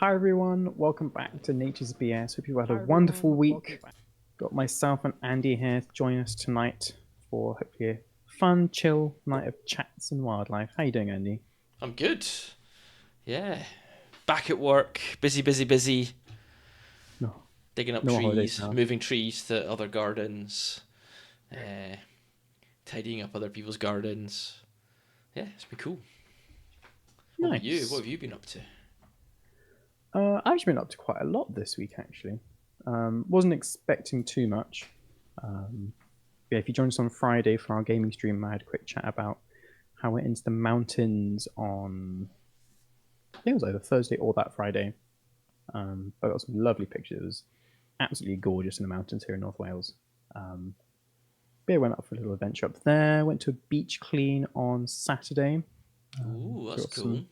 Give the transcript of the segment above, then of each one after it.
Hi everyone, welcome back to Nature's BS. Hope you had a wonderful week. Got myself and Andy here to join us tonight for hopefully a fun, chill night of chats and wildlife. How you doing, Andy? I'm good. Yeah. Back at work. Busy, busy, busy. No, Digging up no more holidays trees, now. moving trees to other gardens, uh, tidying up other people's gardens. Yeah, it's been cool. What about you? What Nice. have you been up to? I've actually been up to quite a lot this week, actually. Wasn't expecting too much. Um, yeah, if you joined us on Friday for our gaming stream, I had a quick chat about how I went into the mountains on, I think it was either Thursday or that Friday. But I got some lovely pictures. It was absolutely gorgeous in the mountains here in North Wales. Um, but yeah, went up for a little adventure up there. Went to a beach clean on Saturday. Ooh, So that's got some cool.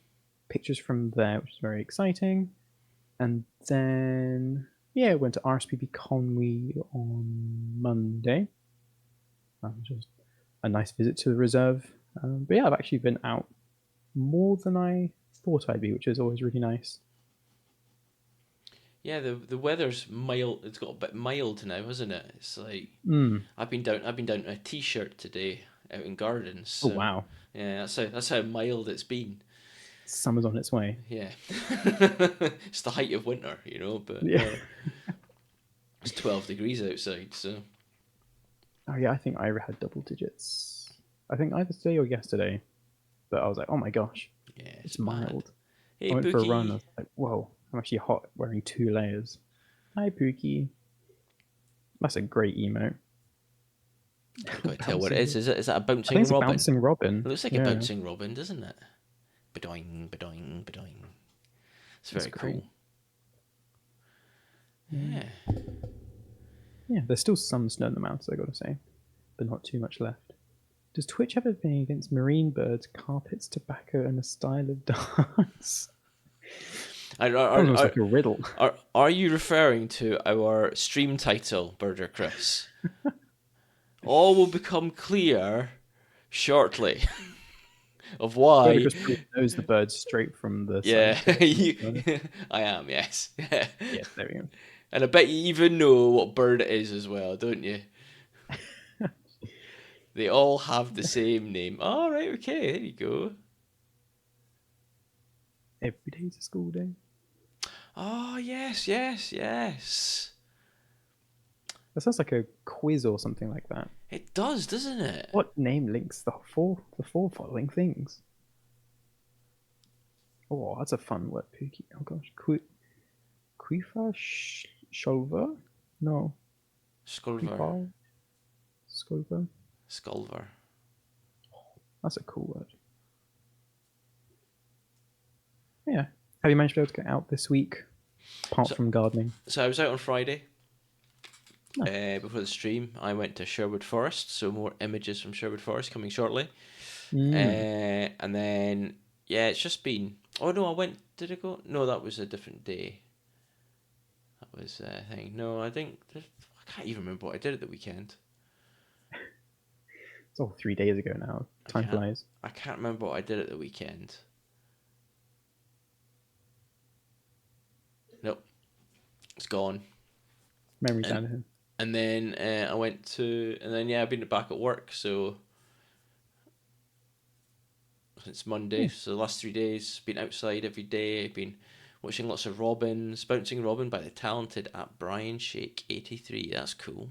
pictures from there, which is very exciting. And then yeah, went to RSPB Conwy on Monday. Just a nice visit to the reserve. But yeah, I've actually been out more than I thought I'd be, which is always really nice. Yeah, the weather's mild. It's got a bit mild now, hasn't it? It's like Mm. I've been down to a t-shirt today out in gardens. Oh So wow, yeah, that's how mild it's been. summer's on its way. Yeah, it's the height of winter, But Yeah. it's 12 degrees outside, so Oh yeah, I think I had double digits. I think either today or yesterday. But I was like, oh my gosh, yeah, it's it's mad. mild. Hey, I went for a run. I Pookie. was like, whoa, I'm actually hot wearing 2 layers. Hi Pookie. That's a great emote. I can't tell what it Bouncing. is. Is that a I think bouncing it's a robin? bouncing It robin. looks like a Yeah, bouncing robin, doesn't it? Bedoing, bedoing, bedoing. It's that's very great. cool. Yeah. Yeah. Yeah, there's still some snow in the mountains, I gotta say, but not too much left. Does Twitch have anything against marine birds, carpets, tobacco, and a style of dance? Are, That was are, almost are, like a riddle. are you referring to our stream title, Burger Chris? All will become clear shortly of why. Ludicrous Proof knows the birds straight from the Yeah, scientific method. I am, yes. Yeah, there we go. And I bet you even know what bird it is as well, don't you? They all have the same name. All right, okay, there you go. Every day's a school day. Oh, yes, yes, yes. That sounds like a quiz or something like that. It does, doesn't it? What name links the four following things? Oh, that's a fun word, Pookie. Oh gosh, Quifa Shulver? No, Skulver. Quifa Skulver. Skulver. That's a cool word. Yeah. Have you managed to be able to get out this week, apart So, from gardening? so I was out on Friday No. before the stream. I went to Sherwood Forest, so more images from Sherwood Forest coming shortly. Mm. And then, yeah, it's just been. Oh no, I went. Did I go? No, that was a different day. That was a thing. No, I think. I can't even remember what I did at the weekend. It's all 3 days ago now. I Time can't. flies. I can't remember what I did at the weekend. Nope, it's gone. Memories And out of him. and then I went to, and then yeah, I've been back at work. So since Monday, Yeah. so the last 3 days, been outside every day. I've been watching lots of Robins, Bouncing Robin by the talented at Brian Shake 83. That's cool.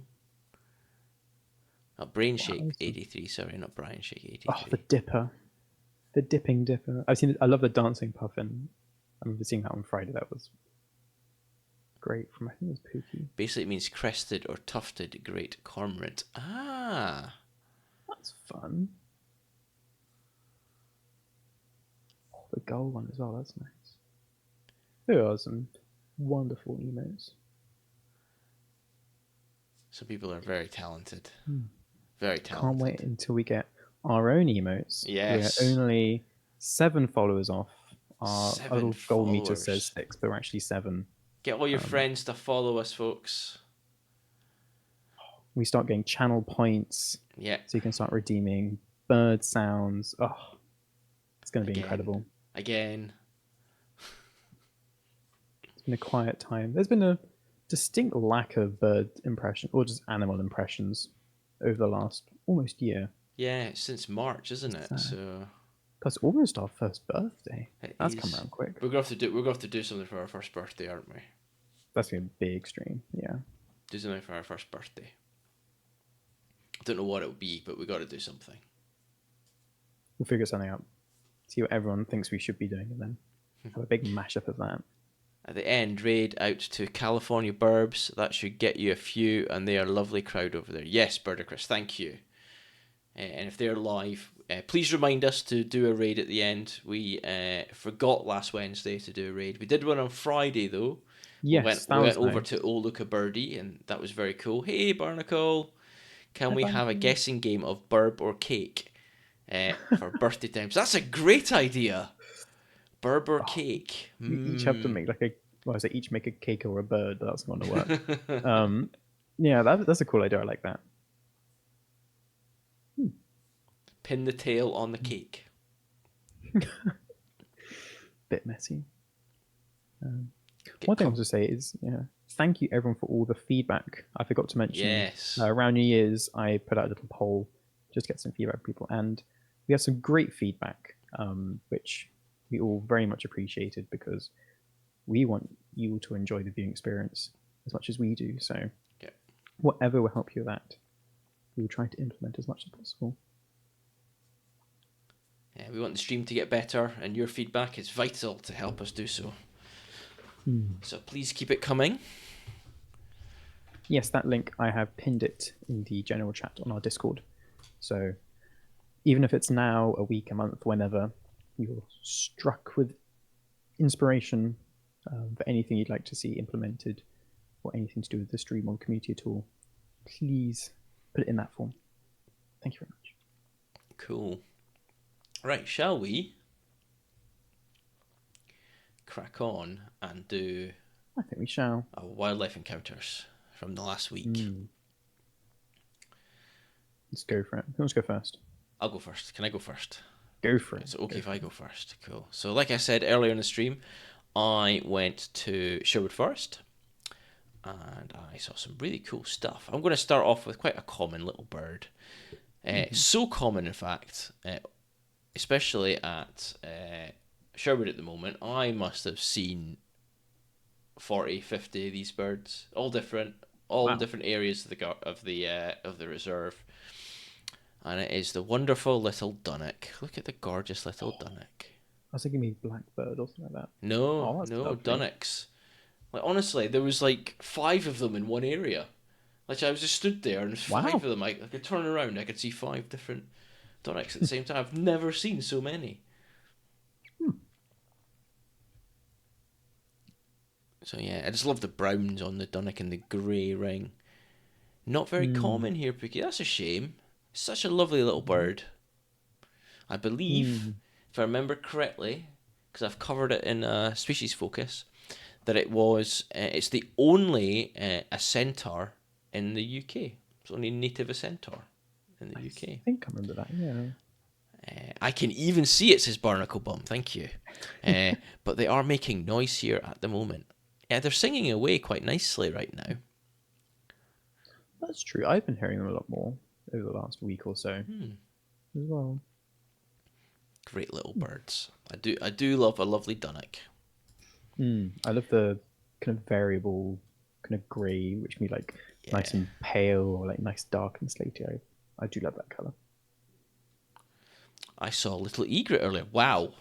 Brain Wow. Shake 83. Sorry, not Brian Shake Oh, the 83. dipper. The dipping dipper. I've seen. I love the dancing puffin. I remember seeing that on Friday. That was great. From I think it was Pookie. Basically, it means crested or tufted great cormorant. Ah, That's fun. Oh, the gull one as well. That's nice. There are some wonderful emotes. some people are very talented. Hmm. Very Can't wait talented. until we get our own emotes. We're Yes. only 7 followers off. Our Seven little goal meter says followers. 6, but we're actually 7. Get all your Um, friends to follow us, folks. we start getting channel points, Yeah, so you can start redeeming bird sounds. Oh, it's going to be again. incredible. Again. in a quiet time. There's been a distinct lack of bird impression or just animal impressions over the last almost year. Yeah, since March, isn't It's it? sad. So Plus, almost our first birthday. it That's come is. around quick. We're gonna have to do something for our first birthday, aren't we? That's been a big stream. Yeah. Do something for our first birthday. I don't know what it will be, but we got to do something. We'll figure something out. See what everyone thinks we should be doing, and then have a big mashup of that. At the end, raid out to California Burbs. That should get you a few, and they are a lovely crowd over there. Yes, Birdicris, thank you. And if they're live, please remind us to do a raid at the end. We forgot last Wednesday to do a raid. We did one on Friday though. Yes, that We went was over nice. to Old Look a Birdie, and that was very cool. Hey Barnacle, can Hi, we have a Barnacle. guessing game of burb or cake for birthday times? That's a great idea. Burb or Oh, cake? we each have to Hmm. make like a. Well, I say each make a cake or a bird, but that's not gonna work. Um, yeah, that's a cool idea. I like that. Hmm. Pin the tail on the cake. Bit messy. Um, Get one thing I com- want to say is, yeah, thank you everyone for all the feedback. I forgot to mention yes. around New Year's, I put out a little poll just to get some feedback from people, and we had some great feedback, which we all very much appreciated because we want you to enjoy the viewing experience as much as we do. So, Yeah. whatever will help you with that, we will try to implement as much as possible. Yeah, we want the stream to get better, and your feedback is vital to help us do so. So please keep it coming. Yes, that link, I have pinned it in the general chat on our Discord. So even if it's now, a week, a month, whenever you're struck with inspiration for anything you'd like to see implemented or anything to do with the stream or community at all, please put it in that form. Thank you very much. Cool. Right, shall we crack on and do I think we shall. our wildlife encounters from the last week? Let's go for it. Who wants to go first? I'll go first. Can I go first? Go for it. It's okay Go if for I it. go first. Cool. So, like I said earlier in the stream, I went to Sherwood Forest and I saw some really cool stuff. I'm going to start off with quite a common little bird. So common, in fact, especially at Sherwood at the moment, I must have seen 40, 50 of these birds, all different, all in Wow. different areas of the reserve. And it is the wonderful little dunnock. Look at the gorgeous little dunnock. I was thinking maybe blackbird or something like that. No, Oh, that's no, lovely. dunnocks. Like honestly, there was like 5 of them in one area. Like I was just stood there, and there's five Wow. of them. I could turn around, I could see 5 different dunnocks at the same time. I've never seen so many. Hmm. So yeah, I just love the browns on the dunnock and the grey ring. Not very common here, Pookie. That's a shame. Such a lovely little bird. I believe, if I remember correctly, because I've covered it in Species Focus, that it's the only a centaur in the UK. It's only native a centaur in the I UK. think I remember that, yeah. I can even see it says barnacle bum, thank you. But they are making noise here at the moment. Yeah, they're singing away quite nicely right now. That's true. I've been hearing them a lot more over the last week or so as well. Great little birds. I do love a lovely dunnock. I love the kind of variable kind of grey, which can be like nice Yeah. and pale or like nice dark and slaty. I do love that colour. I saw a little egret earlier. Wow.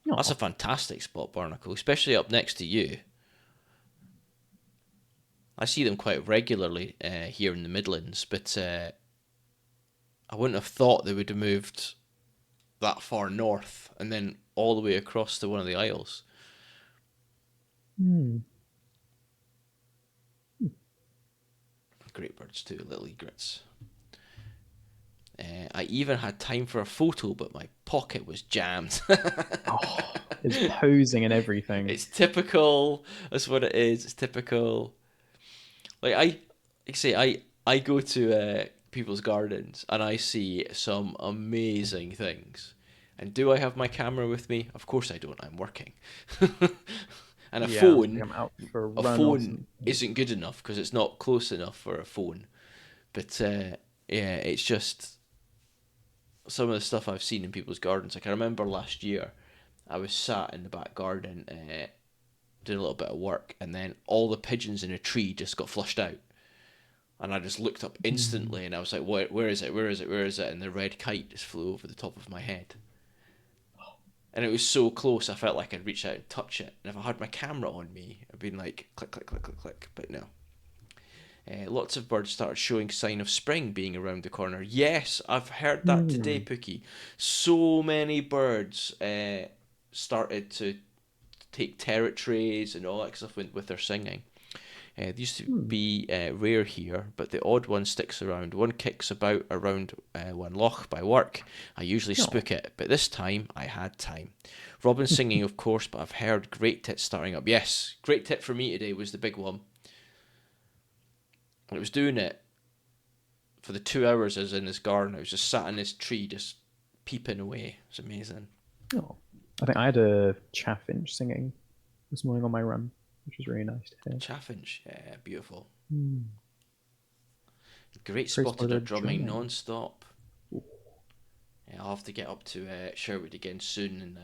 That's a Oh, fantastic spot, Barnacle, especially up next to you. I see them quite regularly here in the Midlands, but I wouldn't have thought they would have moved that far north and then all the way across to one of the Isles. Great birds too, little egrets. I even had time for a photo, but my pocket was jammed. oh, it's posing and everything. It's typical. That's what it is. It's typical. Like say, I go to people's gardens and I see some amazing things. And do I have my camera with me? Of course I don't. I'm working. And Yeah, I was like, I'm out for a a run or phone something. isn't good enough because it's not close enough for a phone. But yeah, it's just some of the stuff I've seen in people's gardens. Like I remember last year, I was sat in the back garden, doing a little bit of work, and then all the pigeons in a tree just got flushed out. And I just looked up Mm. instantly, and I was like, where is it? Where is it? Where is it?" And the red kite just flew over the top of my head. And it was so close, I felt like I'd reach out and touch it. And if I had my camera on me, I'd been like, click, click, click, click, click. But no. Lots of birds started showing sign of spring being around the corner. Yes, I've heard that today, Mm. Pookie. So many birds started to take territories and all that stuff with their singing. They used to Mm. be rare here, but the odd one sticks around. One kicks about around one loch by work. I usually Oh. spook it, but this time I had time. Robin singing, of course, but I've heard great tit starting up. Yes, great tit for me today was the big one. And it was doing it for the 2 hours I was in this garden. I was just sat in this tree, just peeping away. It was amazing. Oh. I think I had a chaffinch singing this morning on my run, which was really nice to hear. Chaffinch, yeah, beautiful. Mm. Great Great spotted spotted are are drumming drumming. non-stop. Yeah, I'll have to get up to Sherwood again soon and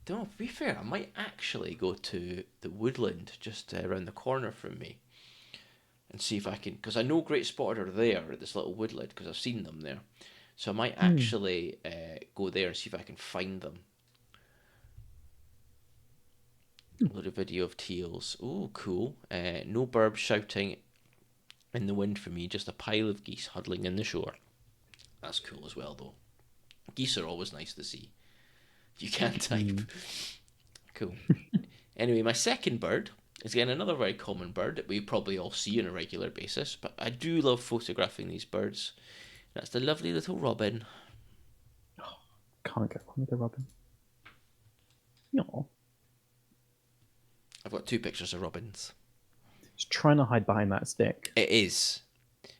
don't know, to be fair, I might actually go to the woodland just around the corner from me and see if I can, because I know great spotted are there at this little woodland because I've seen them there. So I might Mm. actually go there and see if I can find them. A little video of teals. Oh, cool. No birds shouting in the wind for me, just a pile of geese huddling in the shore. That's cool as well, though. Geese are always nice to see. If you can type. Mm. Cool. Anyway, my second bird is again another very common bird that we probably all see on a regular basis, but I do love photographing these birds. That's the lovely little robin. Can't get on with the robin. No. I've got two pictures of robins. Just trying to hide behind that stick. It is.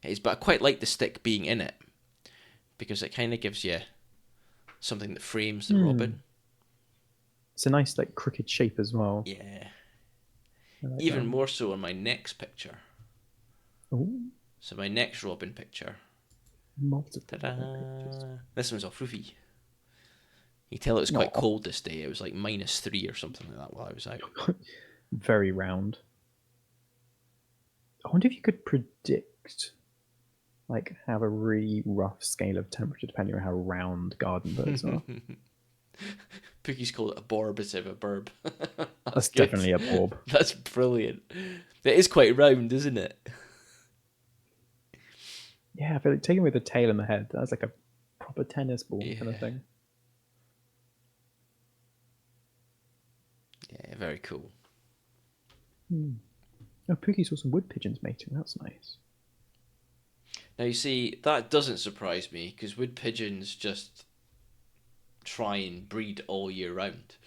It is, but I quite like the stick being in it because it kind of gives you something that frames the Mm. robin. It's a nice like crooked shape as well. Yeah. I like Even that. more so on my next picture. Oh, So my next robin picture. multiple robin pictures. Ta-da! This one's off roofie. You tell it was quite No. cold this day. It was like -3 or something like that while I was out. Very round. I wonder if you could predict, like, have a really rough scale of temperature depending on how round garden birds are. Pookie's called it a borb instead of a burb. That's That's good. definitely a orb. That's brilliant. It is quite round, isn't it? Yeah, I feel like taking away the tail and the head, that's like a proper tennis ball kind of Yeah. thing. Yeah, very cool. Hmm. Oh, Pookie saw some wood pigeons mating. That's nice. Now you see, that doesn't surprise me because wood pigeons just try and breed all year round.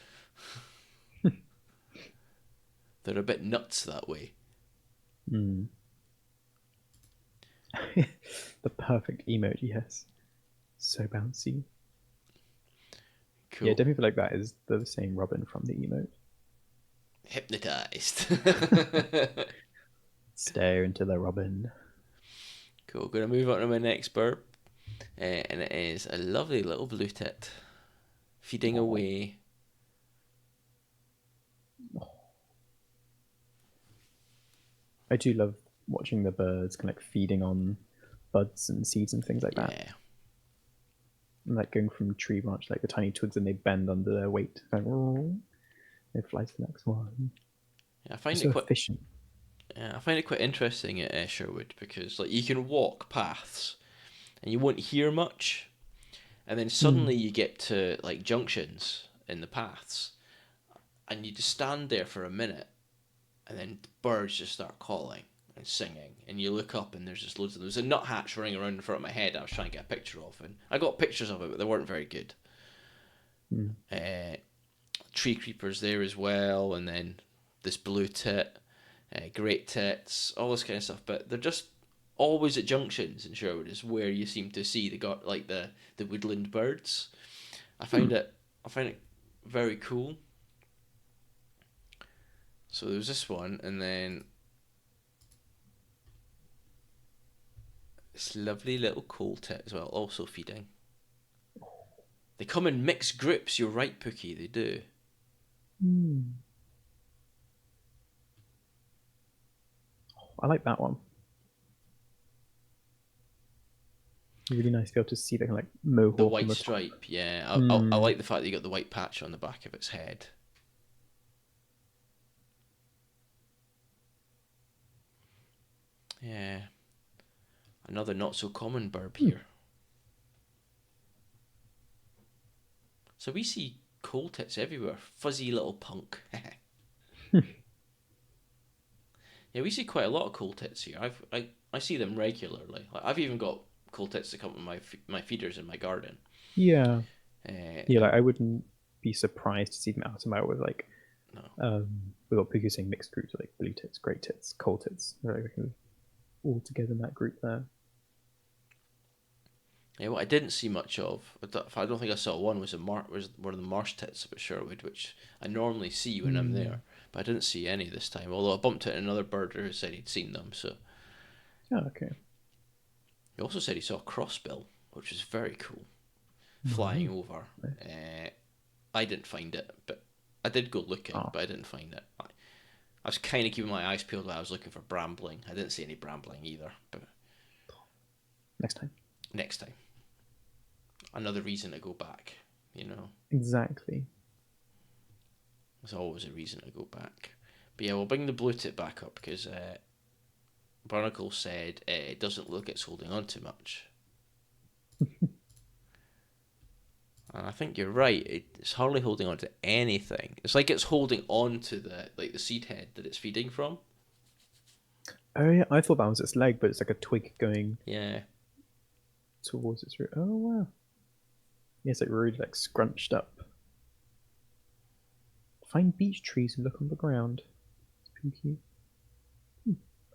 They're a bit nuts that way. Hmm. The perfect emoji, yes. So bouncy. Yeah, Cool. definitely feel like that is the same Robin from the emote. Hypnotized. Stare into the Robin. Cool. Gonna move on to my next bird. And it is a lovely little blue tit feeding Aw. away. I do love watching the birds kind of like feeding on buds and seeds and things like that. Yeah. And like going from tree branch, like the tiny twigs, and they bend under their weight. Going, they fly to the next one. I They're find it so quite. efficient. Yeah, I find it quite interesting at Sherwood because like you can walk paths and you won't hear much, and then Mm. suddenly you get to like junctions in the paths, and you just stand there for a minute, and then birds just start calling and singing, and you look up and there's just loads of them. There's a nuthatch running around in front of my head. I was trying to get a picture of, and I got pictures of it, but they weren't very good. Mm. Uh, Tree creepers there as well, and then this blue tit, great tits, all this kind of stuff. But they're just always at junctions in Sherwood is where you seem to see the woodland birds. I Hmm. find it very cool. So there was this one, and then this lovely little coal tit as well, also feeding. They come in mixed groups. You're right, Pookie. They do. I like that one. Really nice to be able to see the kind of like The mohawk on white the top. stripe, yeah. I like the fact that you got the white patch on the back of its head. Yeah. Another not so common burb here. So we see coal tits everywhere. Fuzzy little punk. Yeah, we see quite a lot of coal tits here. I see them regularly. I've even got coal tits that come with my feeders in my garden. Yeah. Yeah, like And I wouldn't be surprised to see them out and about with like no. we got people saying mixed groups like blue tits, grey tits, coal tits. They're like all together in that group there. Yeah, what I didn't see much of, I don't think I saw one, was was one of the marsh tits up at Sherwood, which I normally see when I'm there, but I didn't see any this time. Although I bumped into another birder who said he'd seen them. So Oh, okay. he also said he saw a crossbill, which was very cool, flying Nice. over. I didn't find it, but I did go looking, Oh, but I didn't find it. I was kind of keeping my eyes peeled while I was looking for brambling. I didn't see any brambling either, but next time. next time. Another reason to go back, you know. Exactly. There's always a reason to go back. But yeah, we'll bring the blue tip back up because Barnacle said it doesn't look it's holding on too much. And I think you're right. It's hardly holding on to anything. It's like it's holding on to the seed head that it's feeding from. Oh yeah, I thought that was its leg, but it's like a twig going Yeah. towards its root. Oh wow. Yeah, it's like really like scrunched up. Find beech trees and look on the ground. It's pretty cute.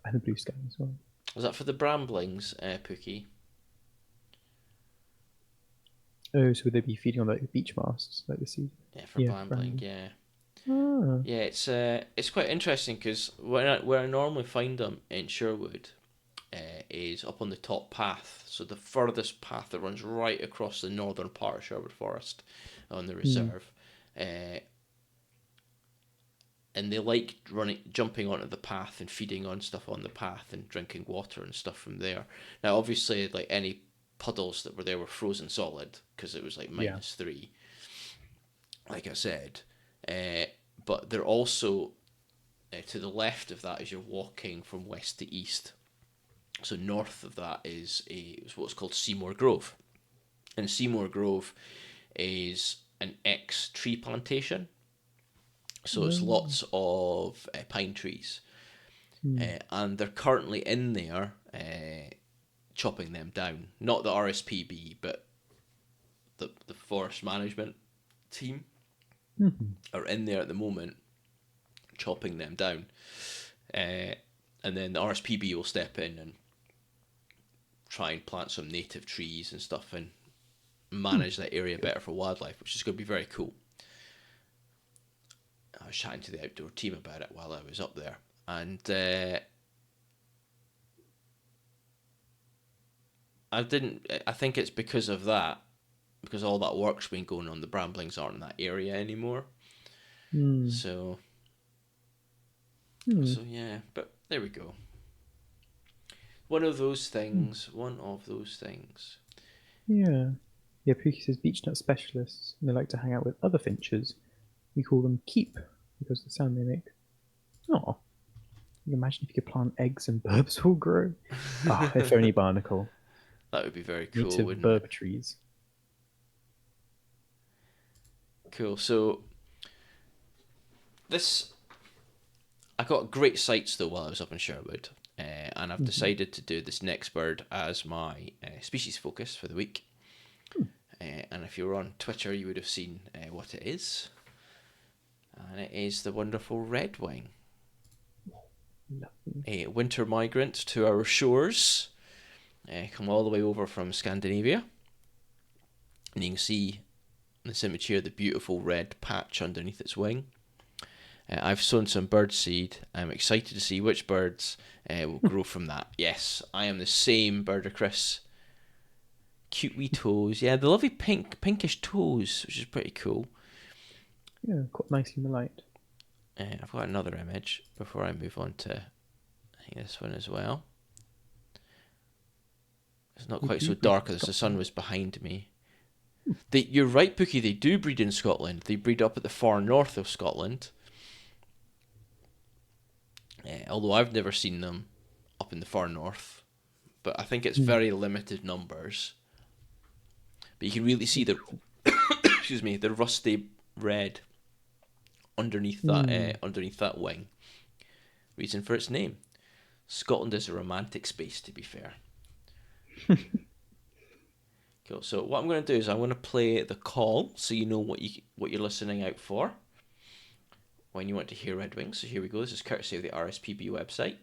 And the blue sky as well. Was that for the bramblings, Pookie? Oh, so would they be feeding on like beech masts, like the seed? Yeah, for Yeah, brambling, yeah. Ah. Yeah, it's quite interesting because where I normally find them in Sherwood is up on the top path. So the furthest path that runs right across the northern part of Sherwood Forest on the reserve. And they like jumping onto the path and feeding on stuff on the path and drinking water and stuff from there. Now, obviously, like any puddles that were there were frozen solid because it was like Yeah. -3, like I said. But they're also to the left of that as you're walking from west to east. So north of that is what's called Seymour Grove, and Seymour Grove is an ex-tree plantation. So it's Mm. lots of pine trees, Mm. and they're currently in there chopping them down. Not the RSPB, but the forest management team are in there at the moment chopping them down. And then the RSPB will step in and try and plant some native trees and stuff and manage that area better for wildlife, which is going to be very cool. I was chatting to the outdoor team about it while I was up there, and I think it's because of that, because all that work's been going on. The bramblings aren't in that area anymore, Mm. so Mm. so yeah. But there we go. One of those things. One of those things. Yeah. Yeah, Pookie says beechnut specialists, and they like to hang out with other finches. We call them keep because of the sound they make. Oh, you can imagine if you could plant eggs and burbs will grow. Ah, if only Barnacle. That would be very cool, Native wouldn't it? burb trees. Cool. So this, I got great sights though while I was up in Sherwood, and I've decided to do this next bird as my species focus for the week. And if you were on Twitter, you would have seen what it is, and it is the wonderful redwing, a winter migrant to our shores. Come all the way over from Scandinavia, and you can see in this image here the beautiful red patch underneath its wing. I've sown some bird seed. I'm excited to see which birds will grow from that. Yes, I am the same, Birder Chris. Cute wee toes. Yeah, the lovely pinkish toes, which is pretty cool. Yeah, quite nicely in the light. I've got another image before I move on to this one as well. It's not They quite do so breed dark in as the sun Scotland. was behind me. You're right, Pookie, they do breed in Scotland. They breed up at the far north of Scotland. Although I've never seen them up in the far north. But I think it's Hmm. very limited numbers. But you can really see the excuse me, the rusty red underneath that wing. Reason for its name. Scotland is a romantic space, to be fair. Cool. So what I'm going to do is I'm going to play the call, so you know what you're listening out for when you want to hear Redwings. So here we go. This is courtesy of the RSPB website.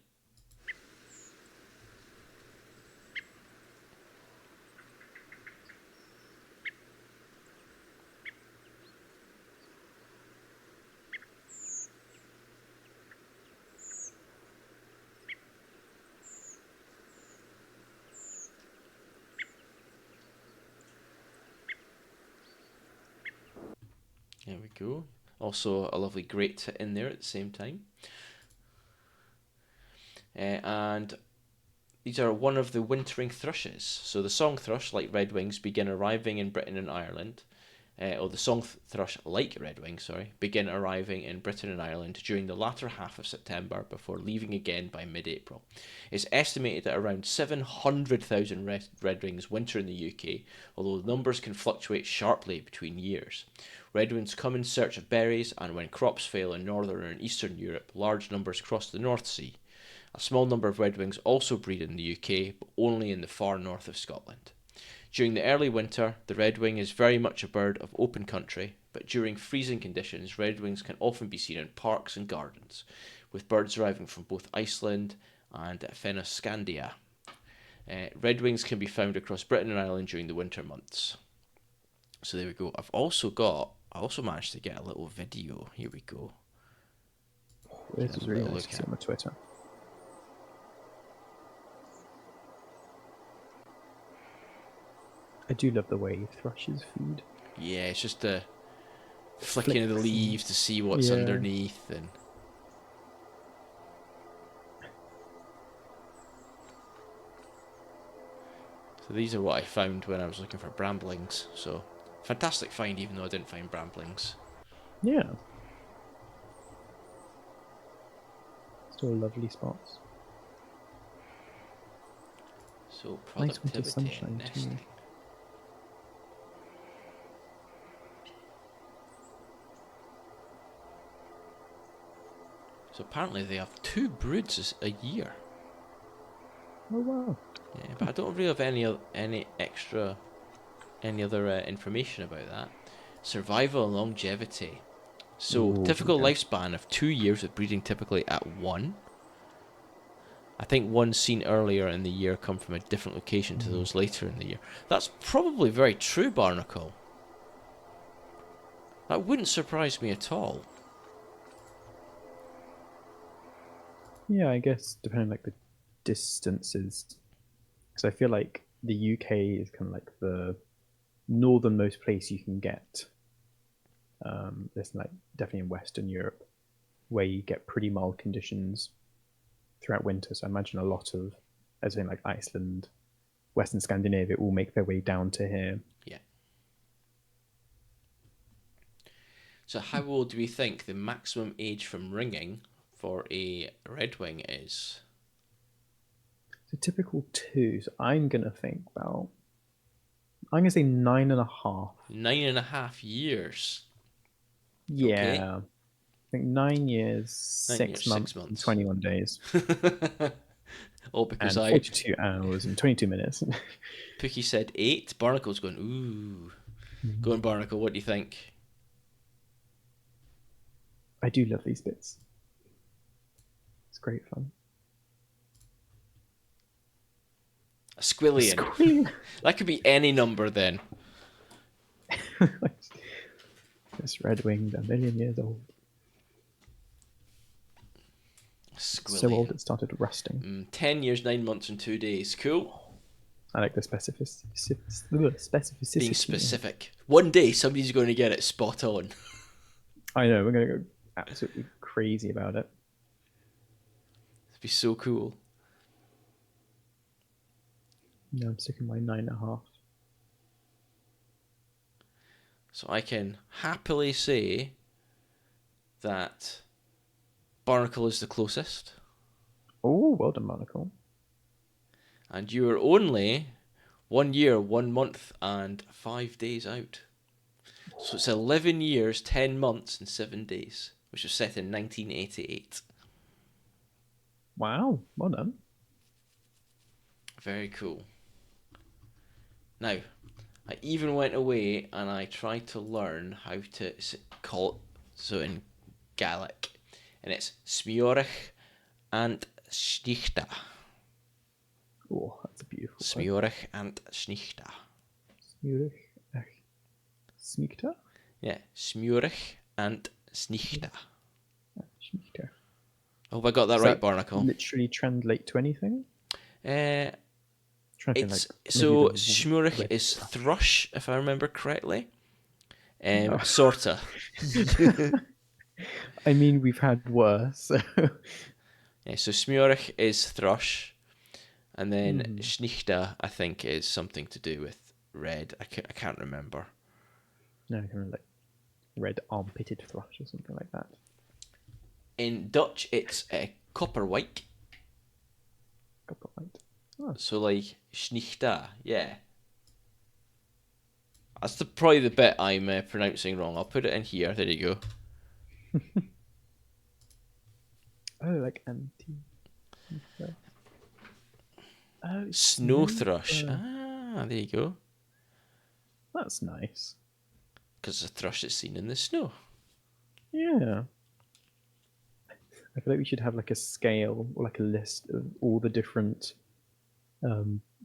There we go. Also a lovely grate in there at the same time. And these are one of the wintering thrushes. So the song thrush, like redwings, begin arriving in Britain and Ireland. Or the song thrush, like redwings, begin arriving in Britain and Ireland during the latter half of September before leaving again by mid-April. It's estimated that around 700,000 redwings winter in the UK, although the numbers can fluctuate sharply between years. Redwings come in search of berries, and when crops fail in northern and eastern Europe, large numbers cross the North Sea. A small number of redwings also breed in the UK, but only in the far north of Scotland. During the early winter, the redwing is very much a bird of open country, but during freezing conditions, redwings can often be seen in parks and gardens, with birds arriving from both Iceland and Fennoscandia. Redwings can be found across Britain and Ireland during the winter months. So there we go. I also managed to get a little video. Here we go. This is really nice to see on the Twitter. I do love the way thrushes feed. Yeah, it's just the flicking of the Flicks and leaves to see what's yeah. underneath. And so these are what I found when I was looking for bramblings. So fantastic find, even though I didn't find bramblings. Yeah. Still lovely spots. So Nice winter productivity and sunshine too. nesting. So apparently they have 2 broods a year. Oh wow. Yeah, but I don't really have any other information about that. Survival and longevity. So Ooh, typical yeah. lifespan of 2 years, with breeding typically at 1. I think ones seen earlier in the year come from a different location to those later in the year. That's probably very true, Barnacle. That wouldn't surprise me at all. Yeah, I guess depending on like the distances. Because I feel like the UK is kind of like the northernmost place you can get. There's like definitely in Western Europe where you get pretty mild conditions throughout winter. So I imagine a lot of, as in like Iceland, Western Scandinavia, all make their way down to here. Yeah. So how old do we think the maximum age from ringing for a redwing is? So typical two. So I'm gonna think about. I'm gonna say 9.5. 9.5 years. Okay. Yeah, I think 9 years, 9 years, six 6 months, and months. 21 days, All because and 42 hours and 22 minutes. Pookie said 8. Barnacle's going, ooh. Go on, Barnacle, what do you think? I do love these bits. It's great fun. A squillion. That could be any number then. This redwing, a million years old. So Squilly. old it started rusting. 10 years, 9 months, and 2 days. Cool. I like the Being specificity. specific. One day somebody's going to get it spot on. I know, we're going to go absolutely crazy about it. It'd be so cool. No, I'm sticking my 9.5. So I can happily say that Barnacle is the closest. Oh, well done, Monocle. And you are only 1 year, 1 month, and 5 days out. So it's 11 years, 10 months, and 7 days, which was set in 1988. Wow, well done. Very cool. Now, I even went away and I tried to learn how to call it, so in Gaelic. And it's Smiorach and Snichta. Oh, that's a beautiful word. Smiorach and Snichta. Smiorach. Yeah, Smiorach and Snichta. Smichta. I hope I got that Does right, that Barnacle. literally translate to anything? It's like, so maybe Smurich is thrush, if I remember correctly. Oh. Sorta. I mean, we've had worse. Yeah, so Smurich is thrush, and then Mhm. Schnichta, I think, is something to do with red. I can't remember. No, kind of like red armpitted thrush or something like that. In Dutch, it's Kopperwijk. Copperlight. Oh. So like Schnichta, yeah. That's probably the bit I'm pronouncing wrong. I'll put it in here. There you go. Oh, like anti. Oh, Snow thrush. thrush. Ah, there you go. That's nice. Because it's a thrush that's seen in the snow. Yeah. I feel like we should have like a scale or like a list of all the different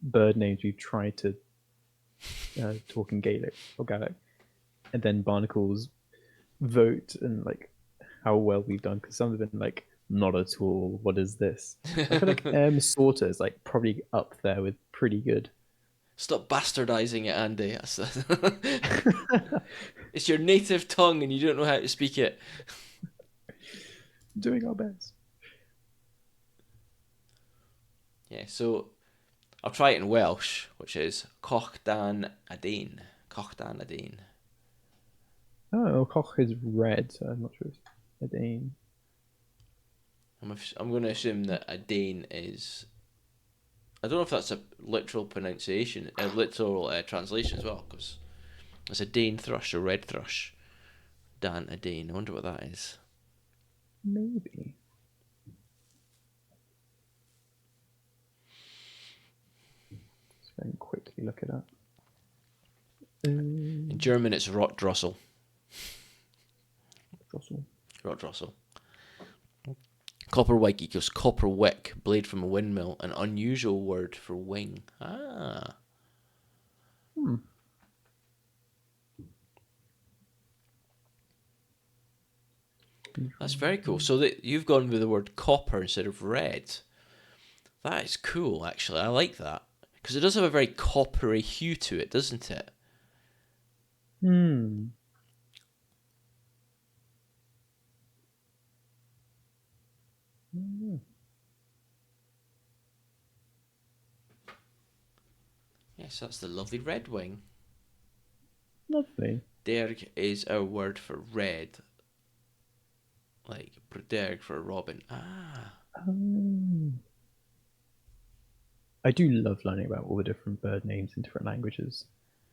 bird names we've tried to talk in Gaelic or Gaelic, and then Barnacles vote and like how well we've done, because some have been like not at all. What is this? I feel like Sorter is like probably up there with pretty good. Stop bastardizing it, Andy. It's your native tongue and you don't know how to speak it. Doing our best. Yeah, so I'll try it in Welsh, which is Coch dan Adain. Coch dan Adain. Oh, Koch is red, so I'm not sure it's a Dane. I'm going to assume that Adain is. I don't know if that's a literal pronunciation, a literal translation as well, because it's a Dane thrush, a red thrush. Dan Adain. I wonder what that is. Maybe. Let's go and quickly look it up. In German, it's Rotdrossel. Russell. Rotdrossel. Copperwike equals copper wick, blade from a windmill, an unusual word for wing. Ah. That's very cool. So that you've gone with the word copper instead of red. That is cool, actually. I like that. Because it does have a very coppery hue to it, doesn't it? Hmm. Yes, that's the lovely redwing. Lovely. Derg is our word for red. Like derg for a robin. Ah. I do love learning about all the different bird names in different languages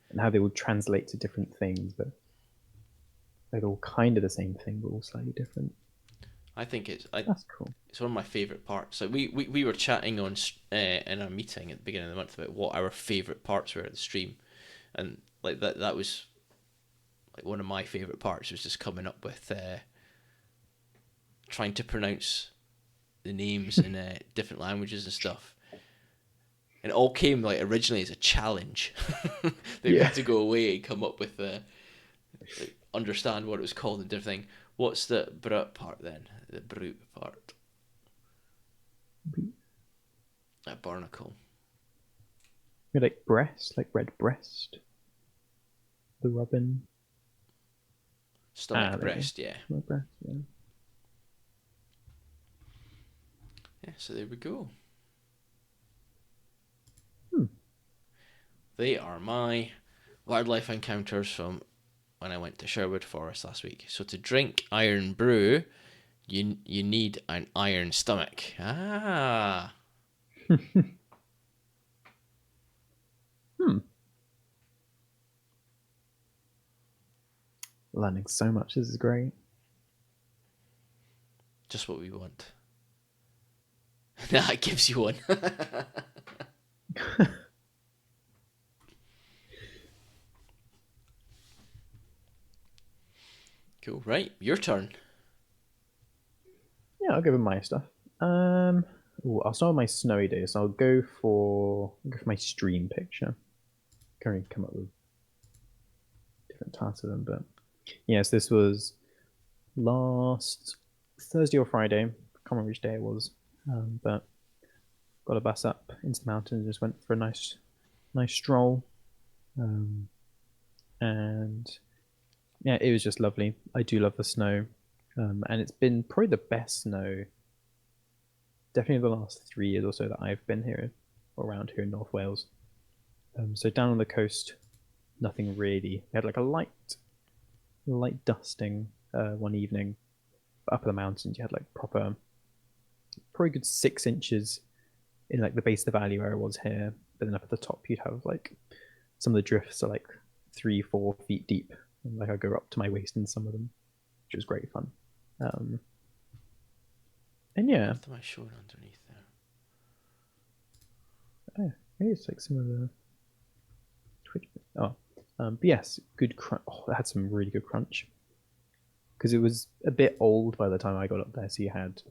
and how they will translate to different things, but they're all kind of the same thing, but all slightly different. I think it's That's cool. It's one of my favourite parts. Like we were chatting on in our meeting at the beginning of the month about what our favourite parts were of the stream, and like that was like one of my favourite parts was just coming up with trying to pronounce the names in different languages and stuff. And it all came like originally as a challenge. They had to go away and come up with like, understand what it was called and different thing. What's the brut part then? The brute part. barnacle. We had like breast, like red breast, the robin. Stomach There you go. breast, yeah. Stomach breast, yeah. Yeah, so there we go. Hmm. They are my wildlife encounters from when I went to Sherwood Forest last week. So to drink iron brew, you need an iron stomach. Ah. Hmm. Learning so much. This is great. Just what we want. That gives you one. Cool. Right, your turn. Yeah, I'll go with my stuff. I'll start with my snowy day. So I'll go for my stream picture. Can't come up with different types of them, but yes, this was last Thursday or Friday. I can't remember which day it was, but got a bus up into the mountains and just went for a nice stroll. Um, and yeah, it was just lovely. I do love the snow, and it's been probably the best snow, definitely the last 3 years or so that I've been here, around here in North Wales. So down on the coast, nothing really. We had like a light dusting one evening, but up in the mountains you had like probably good 6 inches in like the base of the valley where I was here. But then up at the top you'd have like some of the drifts are like 3-4 feet deep, and like I go up to my waist in some of them, which was great fun. Um, and yeah, What am I showing underneath there? maybe it's like some of the Twitch. Oh, but yes, good crunch. Oh, it had some really good crunch because it was a bit old by the time I got up there. So you had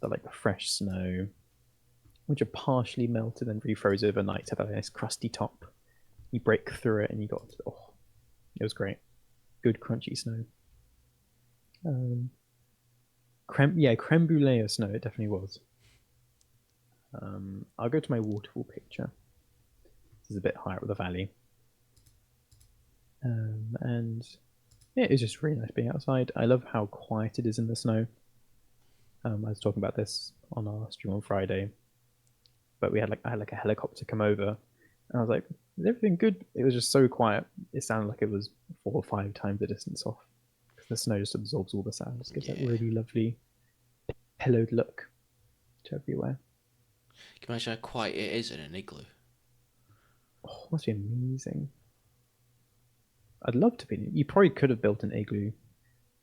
the fresh snow, which had partially melted and refroze overnight. Had a nice crusty top. You break through it and you got it was great. Good crunchy snow. Um, creme brulee of snow. It definitely was. I'll go to my waterfall picture. This is a bit higher up the valley. And yeah, it's just really nice being outside. I love how quiet it is in the snow. I was talking about this on our stream on Friday, but I had like a helicopter come over, and I was like, "Is everything good?" It was just so quiet. It sounded like it was 4 or 5 times the distance off because the snow just absorbs all the sound. Just gives that Yeah. really lovely pillowed look to everywhere. Can you imagine how quiet it is in an igloo? Oh, it must be amazing. I'd love to be. You probably could have built an igloo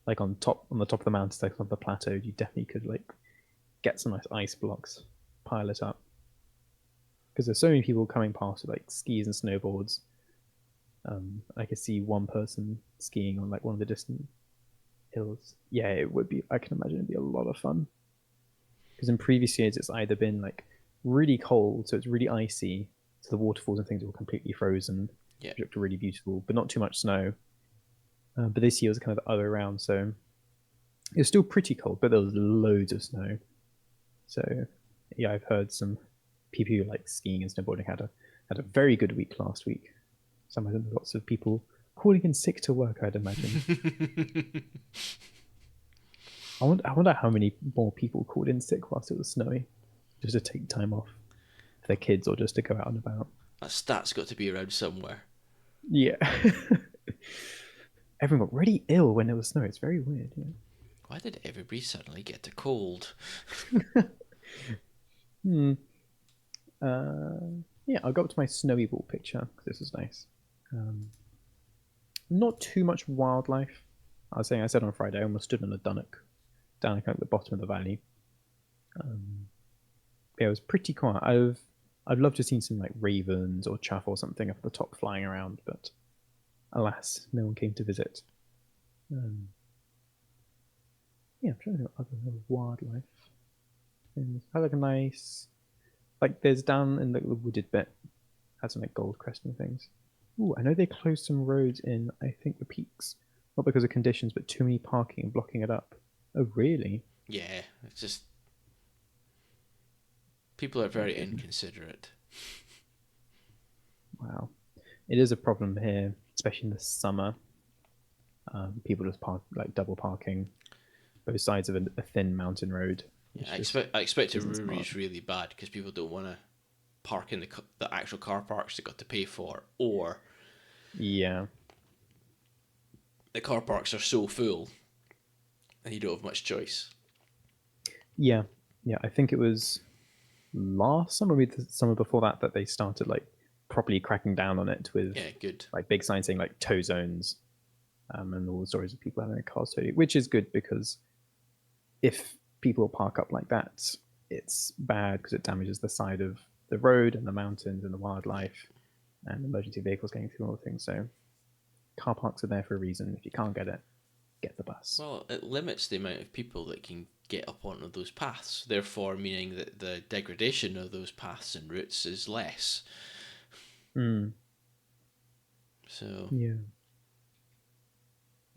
like on the top of the mountain, like on the plateau. You definitely could like get some nice ice blocks, pile it up. Because there's so many people coming past with like skis and snowboards. I could see one person skiing on like one of the distant hills. Yeah, it would be. I can imagine it'd be a lot of fun. Because in previous years, it's either been like really cold, so it's really icy, so the waterfalls and things were completely frozen, Yeah. which looked really beautiful, but not too much snow. But this year was kind of the other way around, so it was still pretty cold, but there was loads of snow. So yeah, I've heard some people who like skiing and snowboarding had a very good week last week. Some of them, lots of people calling in sick to work, I'd imagine. I wonder how many more people called in sick whilst it was snowy, just to take time off for their kids or just to go out and about. That stat's got to be around somewhere. Yeah. Everyone got really ill when it was snow. It's very weird. Yeah. Why did everybody suddenly get a cold? Hmm. Yeah, I'll go up to my snowy ball picture because this is nice. Um, Not too much wildlife. I said on Friday, I almost stood on a dunnock down at the bottom of the valley. Um, yeah, it was pretty quiet. I'd love to have seen some like ravens or chaff or something up at the top flying around, but alas, no one came to visit. Um, yeah, I'm trying to think of other wildlife things. I like a nice, like there's down in the wooded bit, had some like gold crest and things. Ooh, I know they closed some roads in, I think, the peaks. Not because of conditions, but too many parking and blocking it up. Oh, really? Yeah, it's just People are Oh very goodness. inconsiderate. Wow. It is a problem here, especially in the summer. People just park like double parking both sides of a thin mountain road, Yeah, which just I expect a isn't smart. Rory's really bad because people don't want to park in the actual car parks they got to pay for, or Yeah. the car parks are so full and you don't have much choice. Yeah. Yeah. I think it was last summer, maybe the summer before that, that they started like properly cracking down on it with Yeah, good. like big signs saying like tow zones, and all the stories of people having their cars towed, which is good because if people park up like that, it's bad because it damages the side of the road and the mountains and the Yeah. wildlife and emergency vehicles getting through all the things. So car parks are there for a reason. If you can't get it, get the bus. Well, it limits the amount of people that can get up onto those paths, therefore meaning that the degradation of those paths and routes is less. Mm, So, yeah.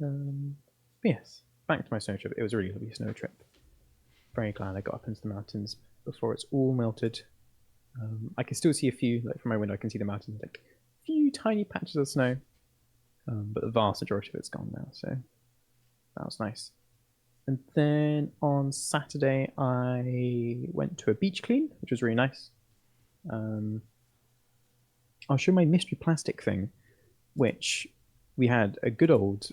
Um, yes. Back to my snow trip. It was a really lovely snow trip. Very glad I got up into the mountains before it's all melted. I can still see a few, like from my window, I can see the mountains, like a few tiny patches of snow, but the vast majority of it's gone now. So that was nice. And then on Saturday, I went to a beach clean, which was really nice. Um, I'll show my mystery plastic thing, which we had a good old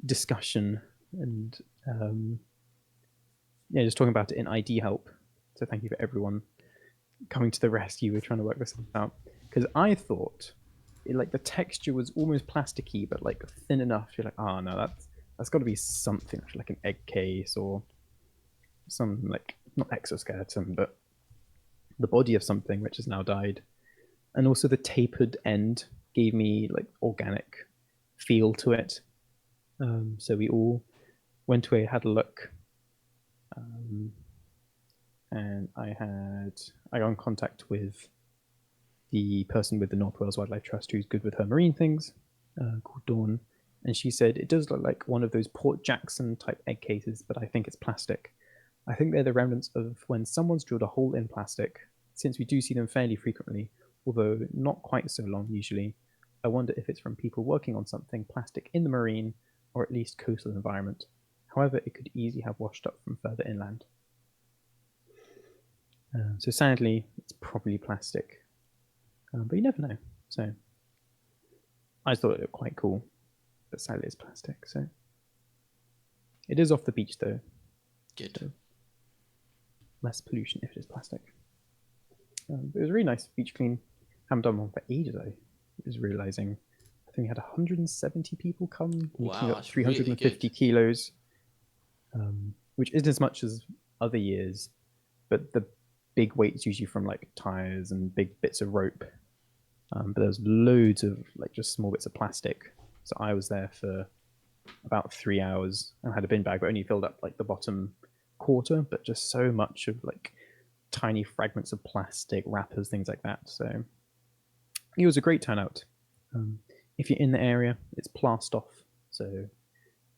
discussion and yeah, just talking about it in ID help. So thank you for everyone coming to the rescue. We're trying to work this out because I thought like the texture was almost plasticky, but like thin enough. You're like, oh no, that's got to be something like an egg case or some like not exoskeleton, but the body of something which has now died. And also the tapered end gave me like organic feel to it. So we all went away, had a look, um, and I got in contact with the person with the North Wales Wildlife Trust who's good with her marine things, called Dawn, and she said it does look like one of those Port Jackson type egg cases, but I think it's plastic. I think they're the remnants of when someone's drilled a hole in plastic, since we do see them fairly frequently, although not quite so long usually. I wonder if it's from people working on something plastic in the marine or at least coastal environment. However, it could easily have washed up from further inland. So sadly, it's probably plastic, but you never know. So I just thought it looked quite cool, but sadly it's plastic. So it is off the beach though, good. so less pollution if it is plastic. But it was a really nice beach clean. Haven't done one for ages. I was realizing. I think we had 170 people come. We cleaned Wow, up that's really good. 350 kilos, which isn't as much as other years, but the big weights usually from like tires and big bits of rope. But there was loads of like just small bits of plastic. So I was there for about 3 hours and had a bin bag, but only filled up like the bottom quarter, but just so much of like tiny fragments of plastic, wrappers, things like that. So it was a great turnout. Um, if you're in the area, it's plast off. So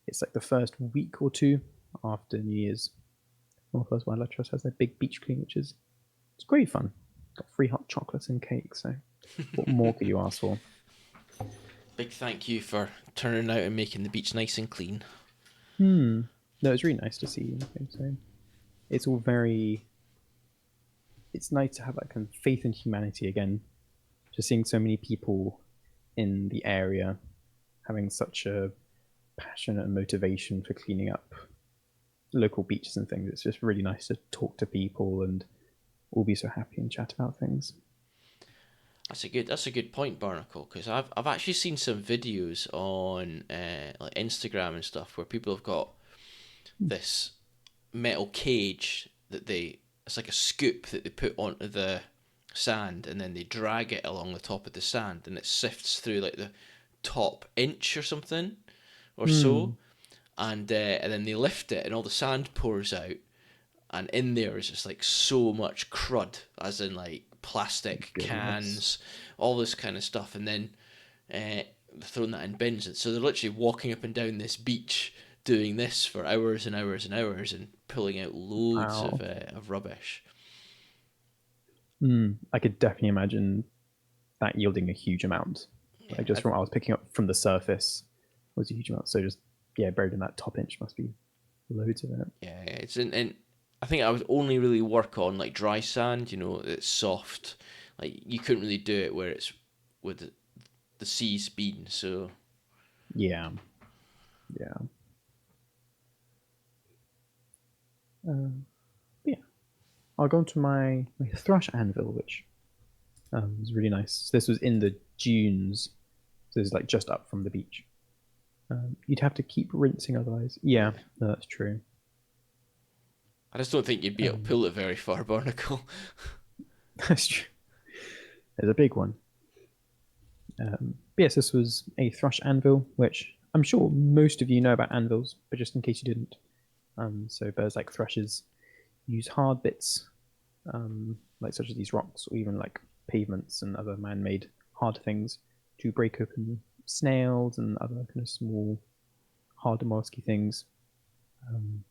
it's like the first week or two after New Year's. Northwest Wildlife Trust has their big beach clean, which is it's great fun. Got free hot chocolates and cake. So what more could you ask for? Big thank you for turning out and making the beach nice and clean. Hmm. No, it's really nice to see. So it's all very. It's nice to have that kind of faith in humanity again. Just seeing so many people in the area having such a passion and motivation for cleaning up local beaches and things. It's just really nice to talk to people and all be so happy and chat about things. That's a good point, Barnacle. Because I've actually seen some videos on like Instagram and stuff where people have got this metal cage that they it's like a scoop that they put onto the sand and then they drag it along the top of the sand and it sifts through like the top inch or something or so, Hmm. and then they lift it and all the sand pours out, and in there is just like so much crud, as in like plastic Goodness. cans, all this kind of stuff, and then throwing that in bins. And so they're literally walking up and down this beach doing this for hours and hours and hours and pulling out loads Wow. of rubbish. I could definitely imagine that yielding a huge amount. Yeah, Like just from what I was picking up from the surface was a huge amount. So just yeah, buried in that top inch must be loads of it. yeah, it's in. I think I would only really work on like dry sand. It's soft. Like you couldn't really do it where it's with the sea speed. So Yeah, yeah. Um, yeah, I'll go on to my thrush anvil, which was really nice. So this was in the dunes, so it's like just up from the beach. You'd have to keep rinsing otherwise. Yeah, yeah, no, that's true. I just don't think you'd be able to Um, pull it very far, Barnacle. that's true. There's a big one. But yes, this was a thrush anvil, which I'm sure most of you know about anvils, but just in case you didn't. So birds like thrushes use hard bits, like such as these rocks, or even like pavements and other man-made hard things, to break open snails and other kind of small, hard mollusky things. Um,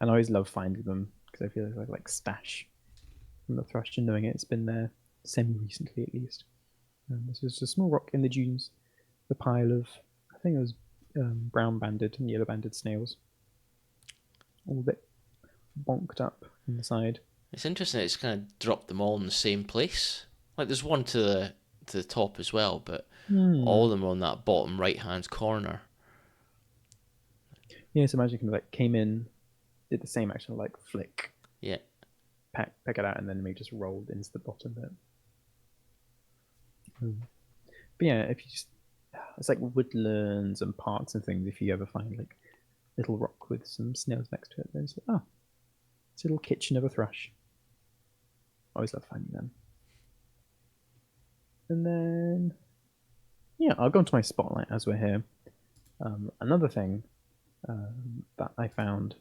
and I always love finding them because I feel like stash from the thrush and knowing it's been there semi-recently at least. This was a small rock in the dunes, a pile of, I think it was brown banded and yellow banded snails, all a bit bonked up on the side. It's interesting. It's kind of dropped them all in the same place. Like there's one to the top as well, but all Hmm. of them are on that bottom right hand corner. Yeah, so imagine kind of like came in, did the same action like flick, Yeah, peck it out, and then maybe just rolled into the bottom bit. Hmm. But yeah, if you just, it's like woodlands and parks and things. If you ever find like little rock with some snails next to it, then it's like, oh, it's a little kitchen of a thrush. I always love finding them. And then yeah, I'll go into my spotlight as we're here. Another thing that I found,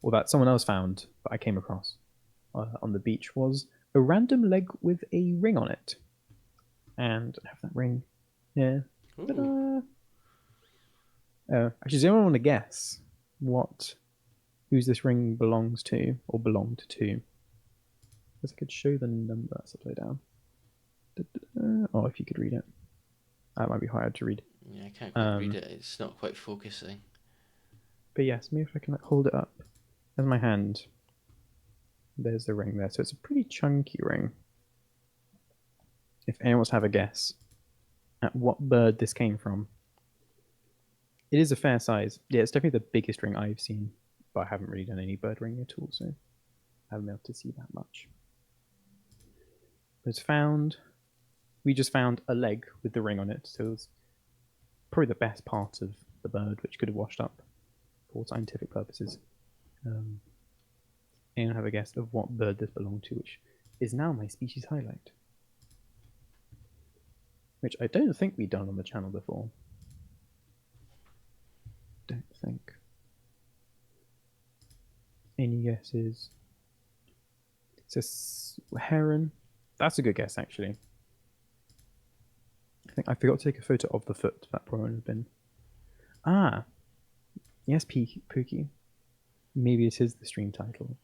or that someone else found, that I came across on the beach was a random leg with a ring on it. And I have that ring here. ooh, Ta-da! Actually, does anyone want to guess what whose this ring belongs to or belonged to? Because I could show the number that's upside down. Da-da-da. Oh, if you could read it, that might be hard to read. yeah. I can't quite read Um, it. It's not quite focusing. but yes, maybe if I can like hold it up as my hand. There's the ring there. So it's a pretty chunky ring. If anyone wants to have a guess at what bird this came from, it is a fair size. Yeah, it's definitely the biggest ring I've seen, but I haven't really done any bird ring at all, so I haven't been able to see that much. But it's found. We just found a leg with the ring on it, so it was probably the best part of the bird, which could have washed up for scientific purposes. Um, Anyone have a guess of what bird this belonged to, which is now my species highlight? Which I don't think we've done on the channel before. Don't think. Any guesses? It's a heron. That's a good guess, actually. I think I forgot to take a photo of the foot. That probably would have been. Ah, yes, Pookie. Maybe it is the stream title.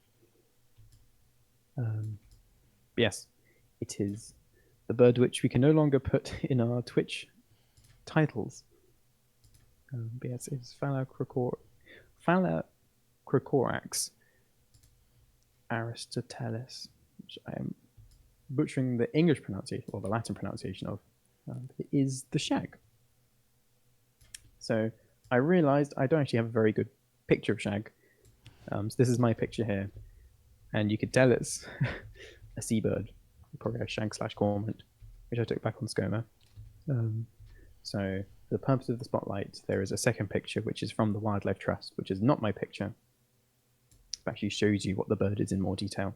Yes, it is the bird which we can no longer put in our Twitch titles. But yes, it's Phalacrocorax aristotelis, which I am butchering the English pronunciation or the Latin pronunciation of. It is the shag. So I realized I don't actually have a very good picture of shag. So this is my picture here, and you could tell it's a seabird, probably a shag slash cormorant, which I took back on Skoma. So for the purpose of the spotlight, there is a second picture which is from the Wildlife Trust, which is not my picture. It actually shows you what the bird is in more detail.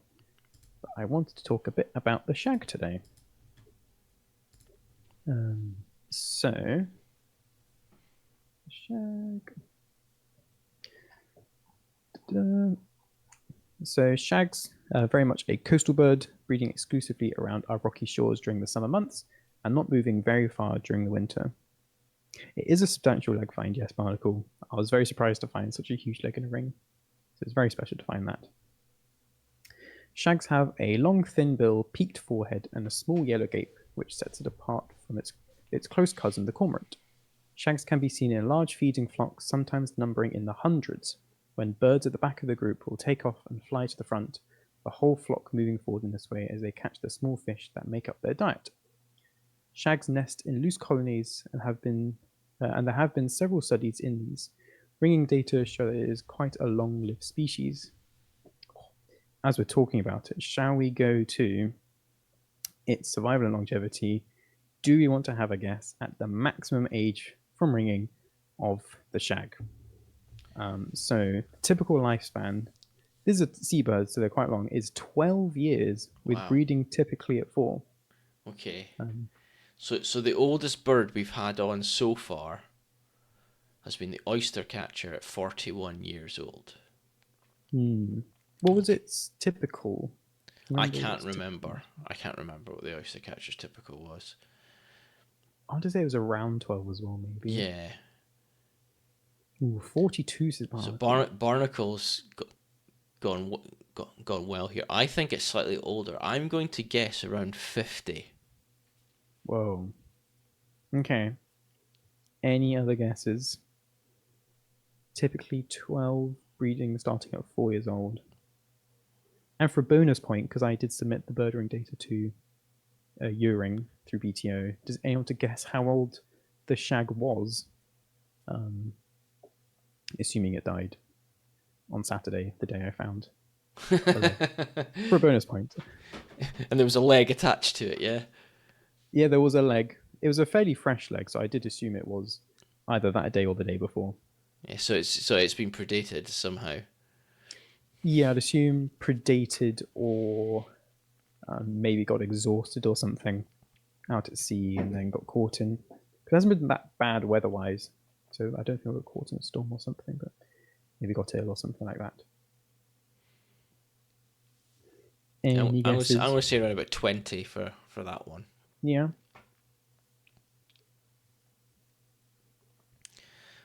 But I wanted to talk a bit about the shag today. So shag. Da-da. So shags are very much a coastal bird, breeding exclusively around our rocky shores during the summer months and not moving very far during the winter. It is a substantial leg find, yes, Barnacle. I was very surprised to find such a huge leg in a ring, so it's very special to find that. Shags have a long, thin bill, peaked forehead, and a small yellow gape, which sets it apart from its close cousin, the cormorant. Shags can be seen in large feeding flocks, sometimes numbering in the hundreds, when birds at the back of the group will take off and fly to the front, the whole flock moving forward in this way as they catch the small fish that make up their diet. Shags nest in loose colonies and there have been several studies in these. Ringing data show that it is quite a long-lived species. As we're talking about it, shall we go to its survival and longevity? Do we want to have a guess at the maximum age from ringing of the shag? So, typical lifespan, this is a seabird, so they're quite long, is 12 years, with Wow. breeding typically at 4. Okay. Um, So the oldest bird we've had on so far has been the oyster catcher at 41 years old. hmm. What was Okay. its typical? I Remember can't its typical? remember. I can't remember what the oyster catcher's typical was. I want to say it was around 12 as well, maybe. Yeah. Ooh, 42 is So okay. barnacles gone gone well here. I think it's slightly older. I'm going to guess around 50. Whoa. Okay. Any other guesses? Typically 12, breeding starting at 4 years old. And for a bonus point, because I did submit the birdering data to Uring through BTO, does anyone want to guess how old the shag was? Um, assuming it died on Saturday, the day I found the leg. For a bonus point. And there was a leg attached to it, yeah? Yeah, there was a leg. It was a fairly fresh leg, so I did assume it was either that day or the day before. Yeah, so it's been predated somehow. Yeah, I'd assume predated or maybe got exhausted or something out at sea and then got caught in. It hasn't been that bad weather-wise, so I don't think we got caught in a storm or something, but maybe got ill or something like that. I'm, Any I'm going guesses? to say around about 20 for that one. Yeah.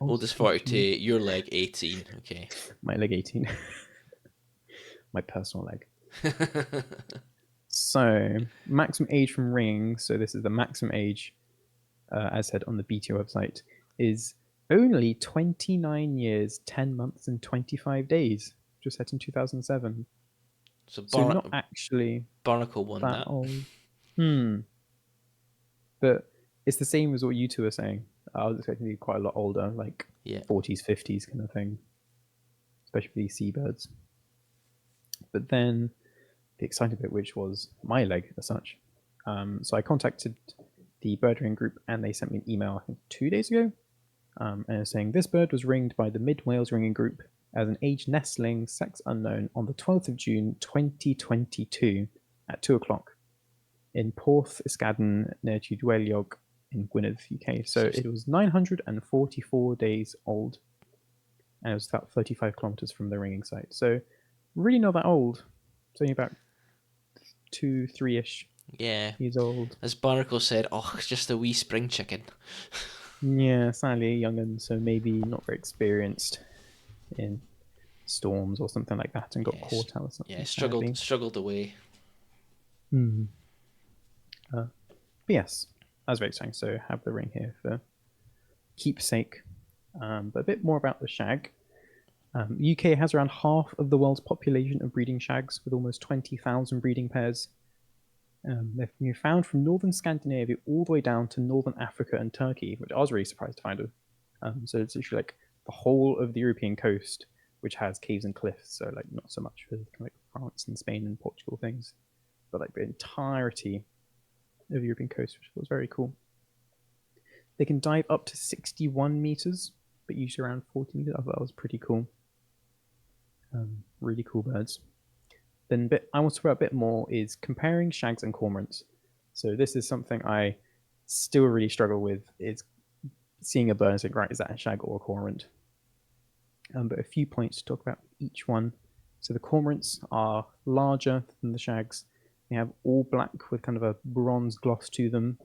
Oldest Also, 42, your leg 18. Okay. my leg 18. My personal leg. So, maximum age from ring. So, this is the maximum age, as said on the BTO website, is only 29 years, 10 months, and 25 days, just set in 2007. So So, not actually Barnacle won that that. old. Hmm. But it's the same as what you two are saying. I was expecting to be quite a lot older, like Yeah. 40s, 50s kind of thing, especially for these seabirds. But then the exciting bit, which was my leg as such. So I contacted the birdering group and they sent me an email, I think 2 days ago, and saying this bird was ringed by the Mid Wales Ringing Group as an aged nestling, sex unknown, on the 12th of June 2022 at 2 o'clock in Porth Ysgadden near Tudweliog in Gwynedd, UK. So So it was 944 days old and it was about 35 kilometers from the ringing site. So really not that old. It's only about 3-ish yeah, years old. as Barnacle said, oh, it's just a wee spring chicken. Yeah, sadly young and so maybe not very experienced in storms or something like that and got Yes, caught out or yeah, something, struggled sadly. struggled away. Hmm. But yes, as very exciting. So have the ring here for keepsake. But a bit more about the shag. UK has around half of the world's population of breeding shags, with almost 20,000 breeding pairs. They've been found from northern Scandinavia all the way down to northern Africa and Turkey, which I was really surprised to find. So it's actually like the whole of the European coast, which has caves and cliffs. So like not so much for like France and Spain and Portugal things, but like the entirety of the European coast, which was very cool. They can dive up to 61 meters, but usually around 40 meters. I thought that was pretty cool. Really cool birds. Then I want to talk about a bit more is comparing shags and cormorants. So this is something I still really struggle with is seeing a bird and saying, right, is that a shag or a cormorant? But a few points to talk about each one. So the cormorants are larger than the shags. They have all black with kind of a bronze gloss to them.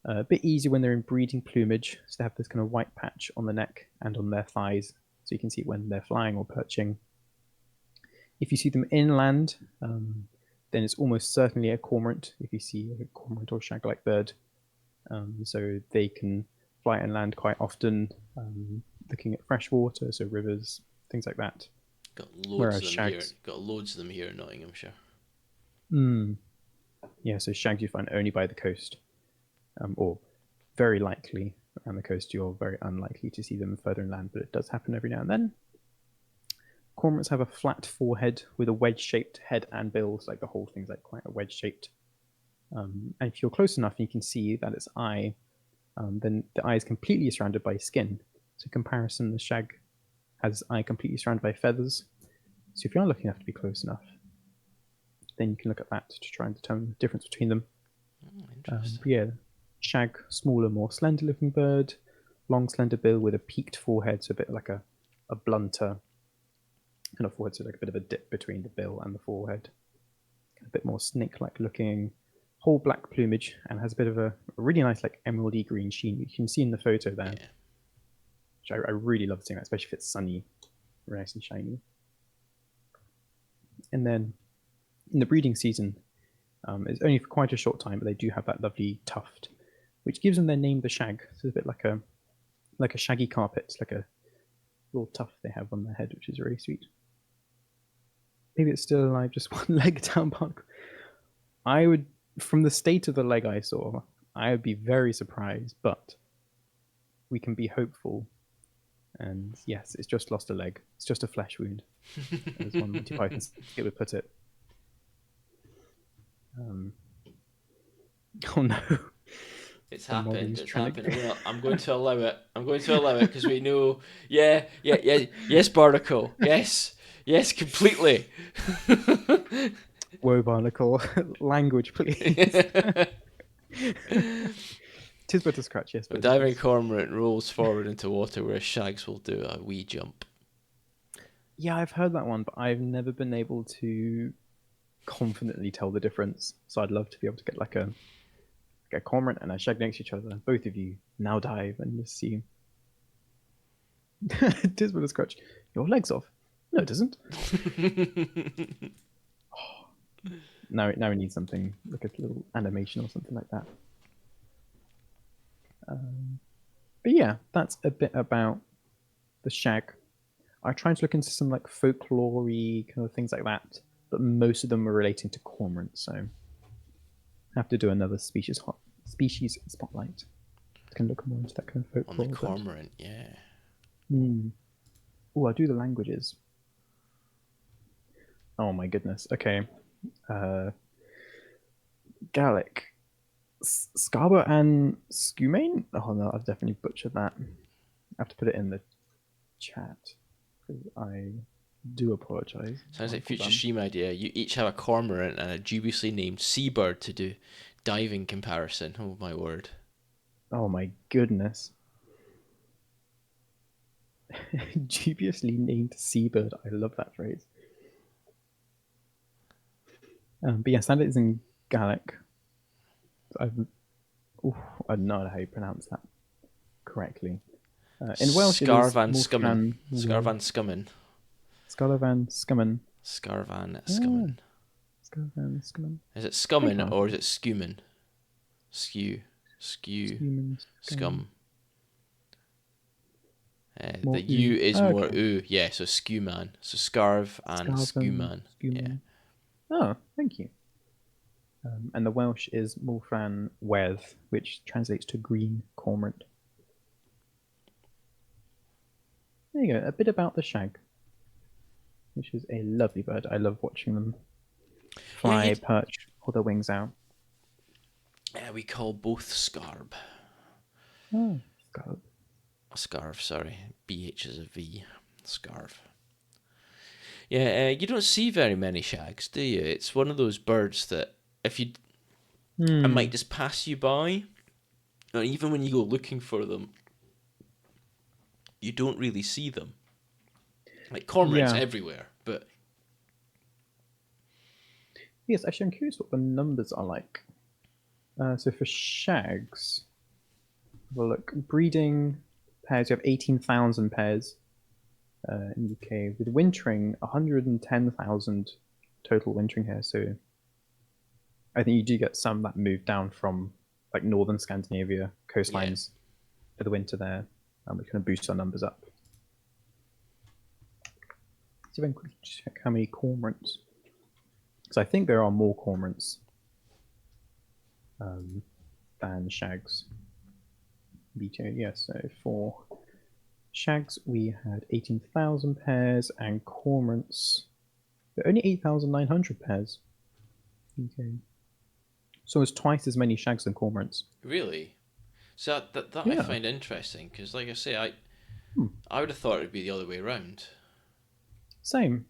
A bit easier when they're in breeding plumage. So they have this kind of white patch on the neck and on their thighs. So you can see when they're flying or perching. If you see them inland, then it's almost certainly a cormorant. If you see a cormorant or shag-like bird, so they can fly and land quite often, looking at fresh water, so rivers, things like that. Got loads Whereas of them here. shags, Got loads of them here in Nottinghamshire. mm, yeah, so shags you find only by the coast, or very likely around the coast. You're very unlikely to see them further inland, but it does happen every now and then. Cormorants have a flat forehead with a wedge-shaped head and bill, so like the whole thing's like quite a wedge-shaped. And if you're close enough, you can see that its eye. Then the eye is completely surrounded by skin. So in comparison, the shag has its eye completely surrounded by feathers. So if you are lucky enough to be close enough, then you can look at that to try and determine the difference between them. Interesting. But yeah, shag, smaller, more slender-looking bird, long, slender bill with a peaked forehead, so a bit like a blunter kind of forehead, so like a bit of a dip between the bill and the forehead. A bit more snake-like looking, whole black plumage, and has a bit of a really nice like emeraldy green sheen. You can see in the photo there, Yeah. which I really love seeing that, especially if it's sunny, nice and shiny. And then in the breeding season, it's only for quite a short time, but they do have that lovely tuft, which gives them their name, the shag. So it's a bit like a shaggy carpet, like a little tuft they have on their head, which is really sweet. Maybe it's still alive, just one leg down bark. I would, from the state of the leg I saw, I would be very surprised, but we can be hopeful. And yes, it's just lost a leg. It's just a flesh wound, as one Monty Python skit would put it. Um, oh no, It's the happened. modeling's It's trying happened. to. I'm going to allow it. I'm going to allow it because we know. Yeah, yeah, yeah. Yes, Barnacle. Yes, yes, completely. Woe barnacle, language, please. Tis but a scratch, yes, A both of diving us. cormorant rolls forward into water where shags will do a wee jump. Yeah, I've heard that one, but I've never been able to confidently tell the difference. So I'd love to be able to get a cormorant and a shag next to each other. Both of you now dive and just see. Tis but a scratch. Your leg's off. No, it doesn't. Now we need something like a little animation or something like that. But yeah, that's a bit about the shag. I tried to look into some like folklore kind of things like that, but most of them were relating to cormorants, so I have to do another species spotlight. Can look more into that kind of On the folklore. cormorant, yeah. Oh, I do the languages. Oh my goodness. Okay. Gaelic. Scarba and Scumane? Oh no, I've definitely butchered that. I have to put it in the chat. I do apologize. Sounds like Well future done. stream idea. You each have a cormorant and a dubiously named seabird to do diving comparison. Oh my word. Oh my goodness. Dubiously named seabird. I love that phrase. But yes, that is in Gaelic. I've, I don't know how you pronounce that correctly. In Welsh, it is Scarvan scummin. Morfran Scarvan scummin. Scalavan Scummin. Scarvan Ah, scummin. Scalavan Scummin. Is it I think scummin I'm or is it scumin? Skew. Skew. Scummin. Scum. The More U ooh. is Oh, more okay. ooh. Yeah, so skew man. So scarve and skew Scarvan man. Yeah. Scummin. Oh, thank you. And the Welsh is Morfran Wedd, which translates to green cormorant. There you go. A bit about the shag, which is a lovely bird. I love watching them Yeah, fly, perch, hold their wings out. yeah, we call both scarb. Oh, scarab. Scarf, sorry. BH is a V. Scarf. Yeah, you don't see very many shags, do you? It's one of those birds that if you, it might just pass you by, or even when you go looking for them, you don't really see them. Like cormorants Yeah. everywhere, but Yes, actually, I'm curious what the numbers are like. So for shags, have a look. Breeding pairs, you have 18,000 pairs. in the UK with wintering 110,000 total wintering here. So I think you do get some that move down from like northern Scandinavia Yeah, coastlines for the winter there, and we kind of boost our numbers up. See if I can quickly check how many cormorants. Because I think there are more cormorants um, than shags. BTO, yes. So for shags, we had 18,000 pairs, and cormorants, only 8,900 pairs. Okay. So it's twice as many shags than cormorants. really. So that I Yeah. find interesting because, like I say, I Hmm. I would have thought it'd be the other way around. Same.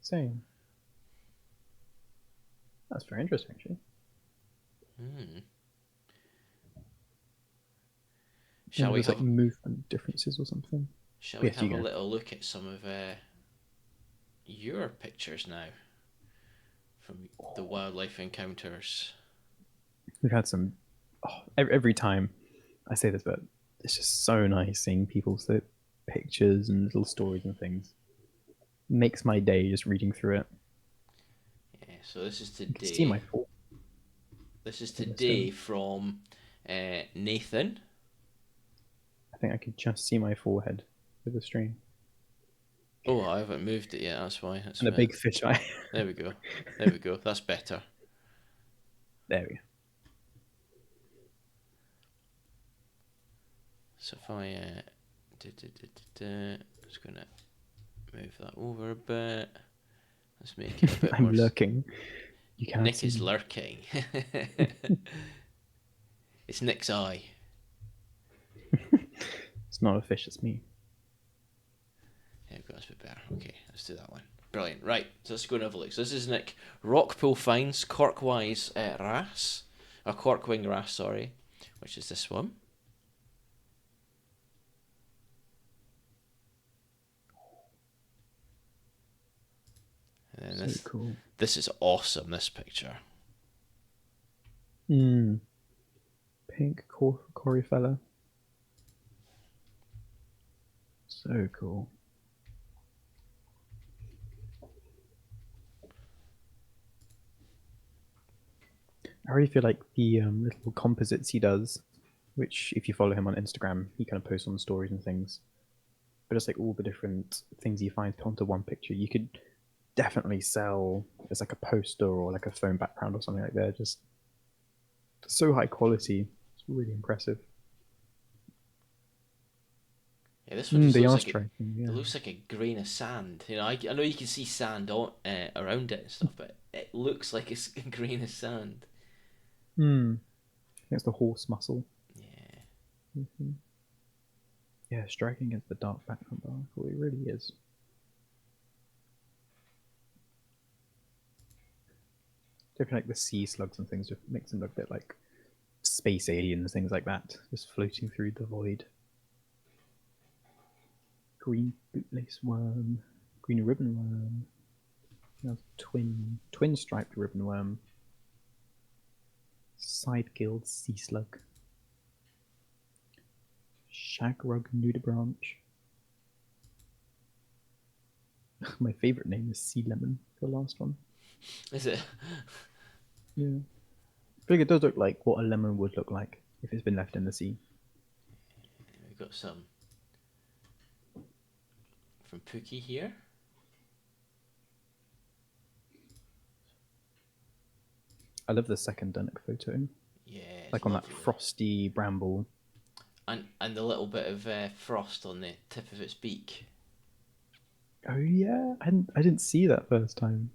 Same. That's very interesting, actually. Hmm. Shall Maybe we there's like have movement differences or something. Shall But we yes, you have a go. little look at some of your pictures now from the wildlife encounters? We've had some. Oh, every time I say this, but it's just so nice seeing people's pictures and little stories and things. Makes my day just reading through it. Yeah. So this is You can see my today. full This is in the today stone. from Nathan. I think I could just see my forehead with the stream Oh, I haven't moved it yet. That's why. That's and a why. big fish eye. There we go. There we go. That's better. There we go. So if I just gonna move that over a bit. Let's make it a bit I'm more. lurking. You cannot Nick see is me. lurking. It's Nick's eye. It's not a fish, it's me. There we go, that's a bit better. Okay, let's do that one. Brilliant. Right, so let's go and have a look. So this is Nick. Rockpool finds Corkwise wrasse. A Corkwing wrasse, sorry. Which is this one. And then So cool. this is awesome, this picture. Pink Cory fella. So cool. I really feel like the little composites he does, which if you follow him on Instagram, he kind of posts on stories and things. But it's like all the different things he finds put onto one picture. You could definitely sell as like a poster or like a phone background or something like that. Just so high quality. It's really impressive. Yeah, this one just They looks are like striking. it Yeah. looks like a grain of sand. You know, I know you can see sand around it and stuff, but it looks like it's a grain of sand. It's the horse muscle. Yeah. Yeah, striking against the dark background. Well, it really is. Definitely like the sea slugs and things just makes them look a bit like space aliens, things like that, just floating through the void. Green bootlace worm, green ribbon worm, twin striped ribbon worm, side gilled sea slug, shagrug nudibranch. My favorite name is sea lemon. The last one. Is it? Yeah, I think it does look like what a lemon would look like if it's been left in the sea. We've got some from Pookie here. I love the second Dunnock photo, Yeah, it's like on that lovely. frosty bramble. And the little bit of frost on the tip of its beak. Oh yeah, I didn't see that first time.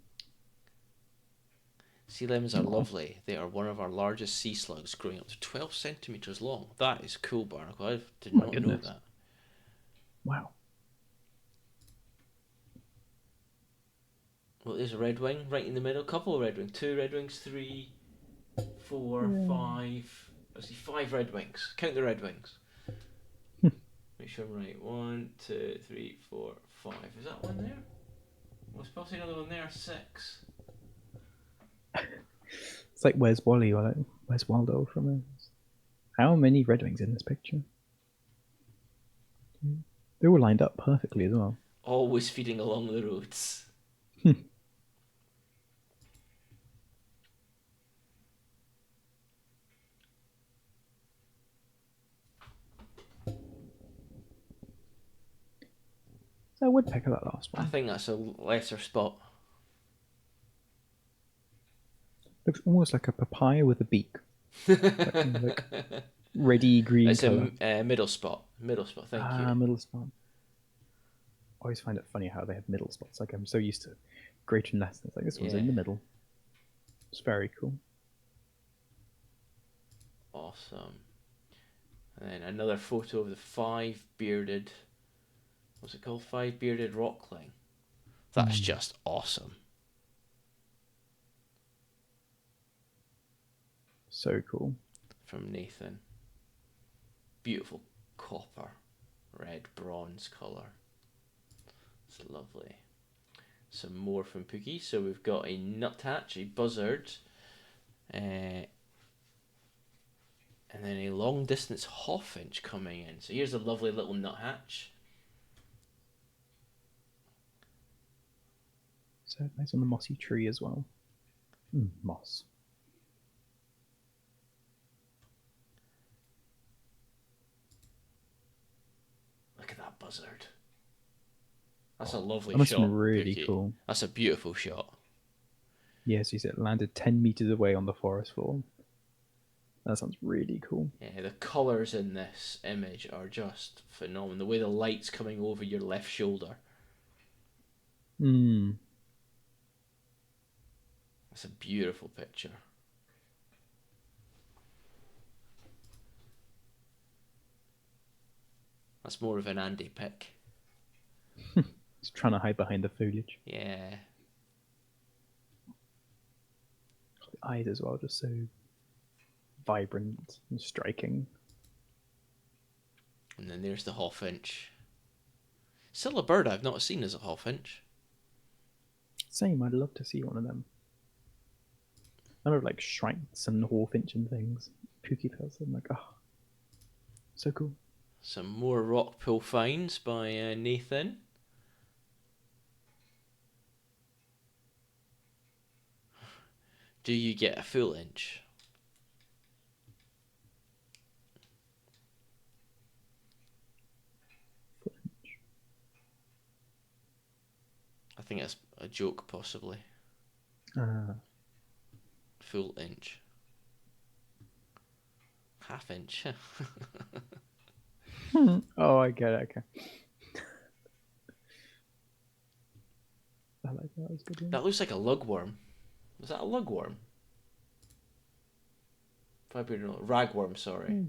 Sea lemons are Oh, lovely. They are one of our largest sea slugs, growing up to 12 centimeters long. That is cool, Barnacle. I did oh my not know goodness! that. Wow. Well, there's a redwing right in the middle. Couple of redwings. Two redwings, three, four, Yeah. five. I see five redwings. Count the redwings. Make sure I'm right. One, two, three, four, five. Is that one there? Well, there's probably another one there. Six. It's like where's Wally or like, where's Waldo from it? How many Redwings in this picture? They're all lined up perfectly as well. Always feeding along the roads. So I would woodpecker, that last I one. think that's a lesser spot. Looks almost like a papaya with a beak. That kind of like reddy green It's color. a middle spot. Middle spot. Thank you. Ah, middle spot. I always find it funny how they have middle spots. Like I'm so used to greater and lesser. It's like this one's Yeah. in the middle. It's very cool. Awesome. And then another photo of the five bearded. What's it called? Five bearded rockling. That's Mm, just awesome. so cool. From Nathan. Beautiful copper, red bronze colour. It's lovely. Some more from Pookie. So we've got a nuthatch, a buzzard, and then a long distance hawfinch coming in. So here's a lovely little nuthatch. So nice on the mossy tree as well. Moss. Look at that buzzard. That's a lovely That must have shot, been really Pookie. cool. That's a beautiful shot. Yes, you said it landed 10 meters away on the forest floor. That sounds really cool. Yeah, the colours in this image are just phenomenal. The way the light's coming over your left shoulder. Hmm. It's a beautiful picture. That's more of an Andy pick. It's trying to hide behind the foliage. Yeah. The eyes as well, just so vibrant and striking. And then there's the hawfinch. Still a bird I've not seen as a hawfinch. Same, I'd love to see one of them. I love like shrikes and hawfinch and things. Pookie pills. I'm like, oh, so cool. Some more rockpool finds by Nathan. Do you get a full inch? I think that's a joke, possibly. Uh, Full inch. Half inch. oh, I get it. Okay. I like that. That was a good one. That looks like a lugworm. Was that a lugworm? Ragworm, sorry.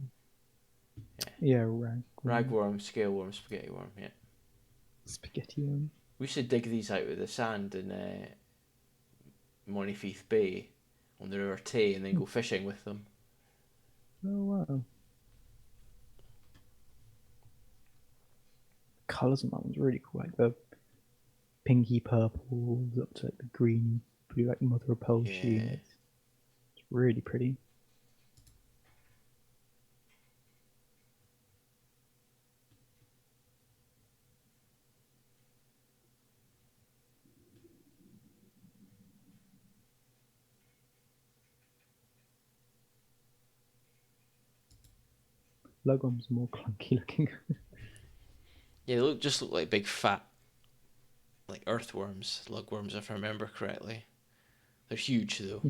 Yeah, rag. Ragworm, scaleworm, spaghetti worm, yeah. Spaghetti one. We should dig these out of the sand in Montefieth Bay on the River Tay and then go fishing with them. Oh, wow. Colours on that one's really cool. Like the pinky purple up to like the green, blue, like mother of pearl sheen. Yeah. It's really pretty. Lugworms are more clunky looking. Yeah, they just look like big fat, like earthworms, lugworms if I remember correctly. They're huge though.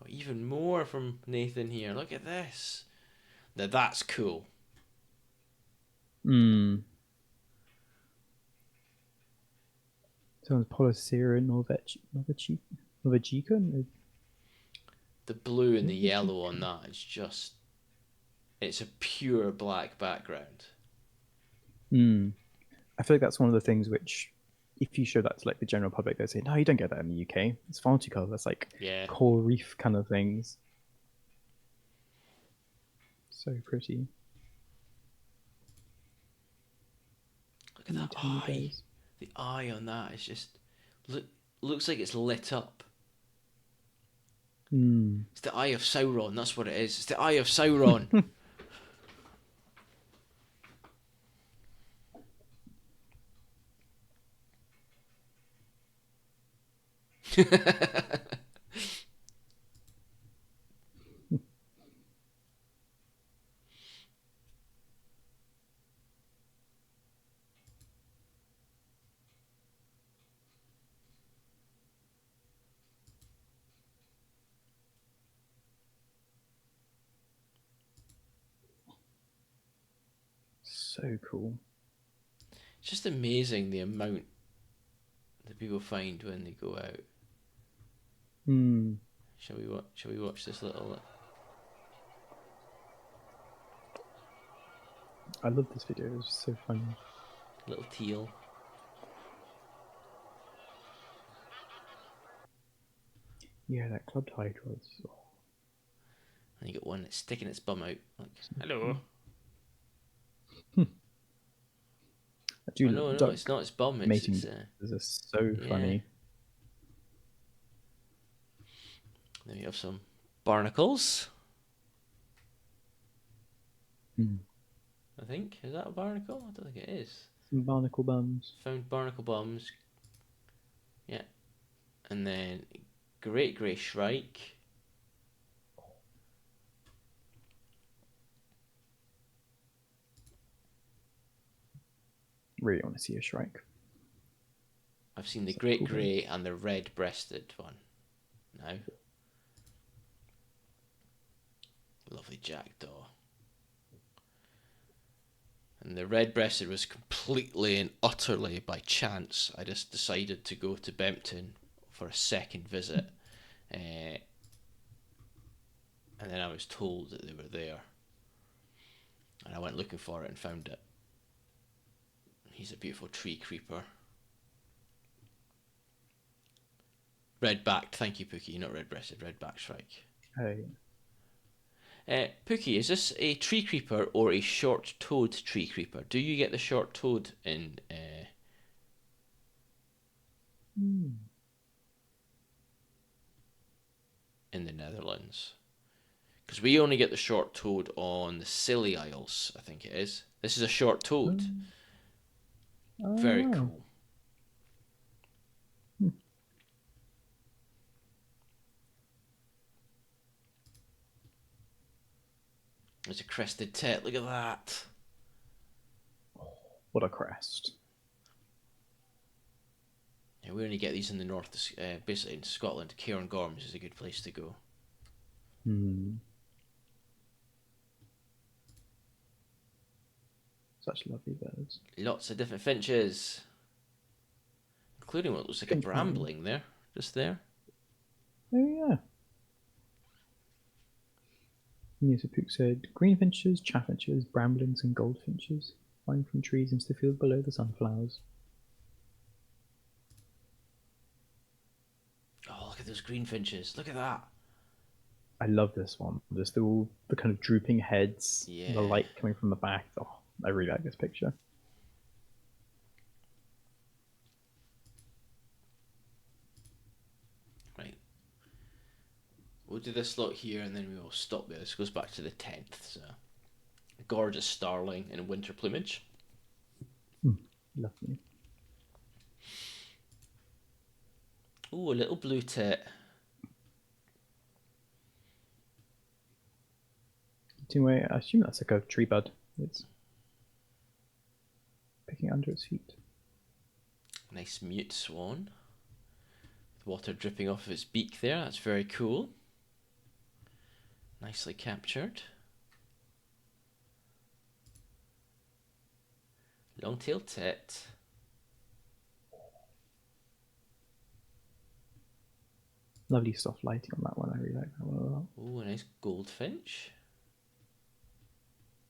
Oh, even more from Nathan here. Look at this. Now that's cool. Hmm. Someone's Polocera Norvegica? The blue and the yellow on Norvegica? that is just. It's a pure black background. Hmm. I feel like that's one of the things which, if you show that to like the general public, they say, no, you don't get that in the UK. It's far too colour. That's like Yeah. coral reef kind of things. So pretty. Look at that Tiny eye. guys. The eye on that is just looks like it's lit up. Hmm. It's the eye of Sauron. That's what it is. It's the eye of Sauron. So cool. It's just amazing the amount that people find when they go out. Hmm. Shall we watch this little I love this video. It's so funny. little teal? Yeah, that clubbed hydra was And you got one that's sticking its bum out, like, so hello. funny. I do Oh love no, no, it's duck not its bum. mating It's videos. Are so yeah. funny. Then we have some barnacles. Hmm. I think is that a barnacle? I don't think it is. Some barnacle bums. Found barnacle bums. Yeah, and then great grey shrike. Really want to see a shrike. I've seen the Such great cool bird. grey and the red-breasted one. Now, lovely jackdaw. And the red-breasted was completely and utterly by chance. I just decided to go to Bempton for a second visit, and then I was told that they were there, and I went looking for it and found it. He's a beautiful tree creeper. Red-backed, thank you, Pookie. Not red-breasted, red-backed shrike. Hey. Pookie, is this a tree creeper or a short-toed tree creeper? Do you get the short-toed Hmm. in the Netherlands? Because we only get the short-toed on the Scilly Isles, I think it is. This is a short-toed. Very Oh. cool. Hmm. There's a crested tit. Look at that. What a crest. Yeah, we only get these in the north, basically in Scotland. Cairngorms is a good place to go. Hmm. Such lovely birds. Lots of different finches, including what looks like a Finch hunting. brambling there, just there. Oh yeah. Music Pook said greenfinches, chaffinches, bramblings, and goldfinches flying from trees into the field below the sunflowers. Oh, look at those greenfinches. Look at that. I love this one. Just all the kind of drooping heads, the Yeah. light coming from the back. Oh, I really like this picture. Right. We'll do this lot here and then we will stop there. This goes back to the 10th. So, gorgeous starling in winter plumage. Lovely. Ooh, a little blue tit. Anyway, I assume that's like a tree bud. It's picking under its feet. Nice mute swan. With water dripping off of its beak there. That's very cool. Nicely captured. Long-tailed tit. Lovely soft lighting on that one. I really like that one a lot. Ooh, a nice goldfinch.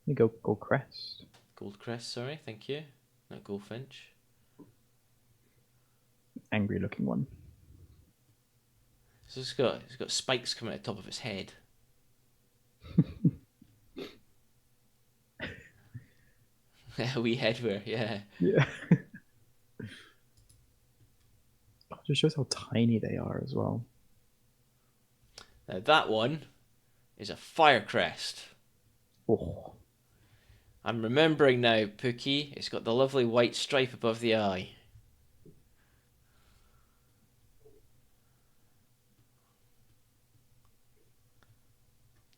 There you go, gold crest. Goldcrest, sorry, thank you. Not goldfinch. Angry looking one. So it's got spikes coming out the top of its head. A wee headwear, yeah. Yeah. It just shows how tiny they are as well. Now that one is a firecrest. Oh, I'm remembering now, Pookie. It's got the lovely white stripe above the eye.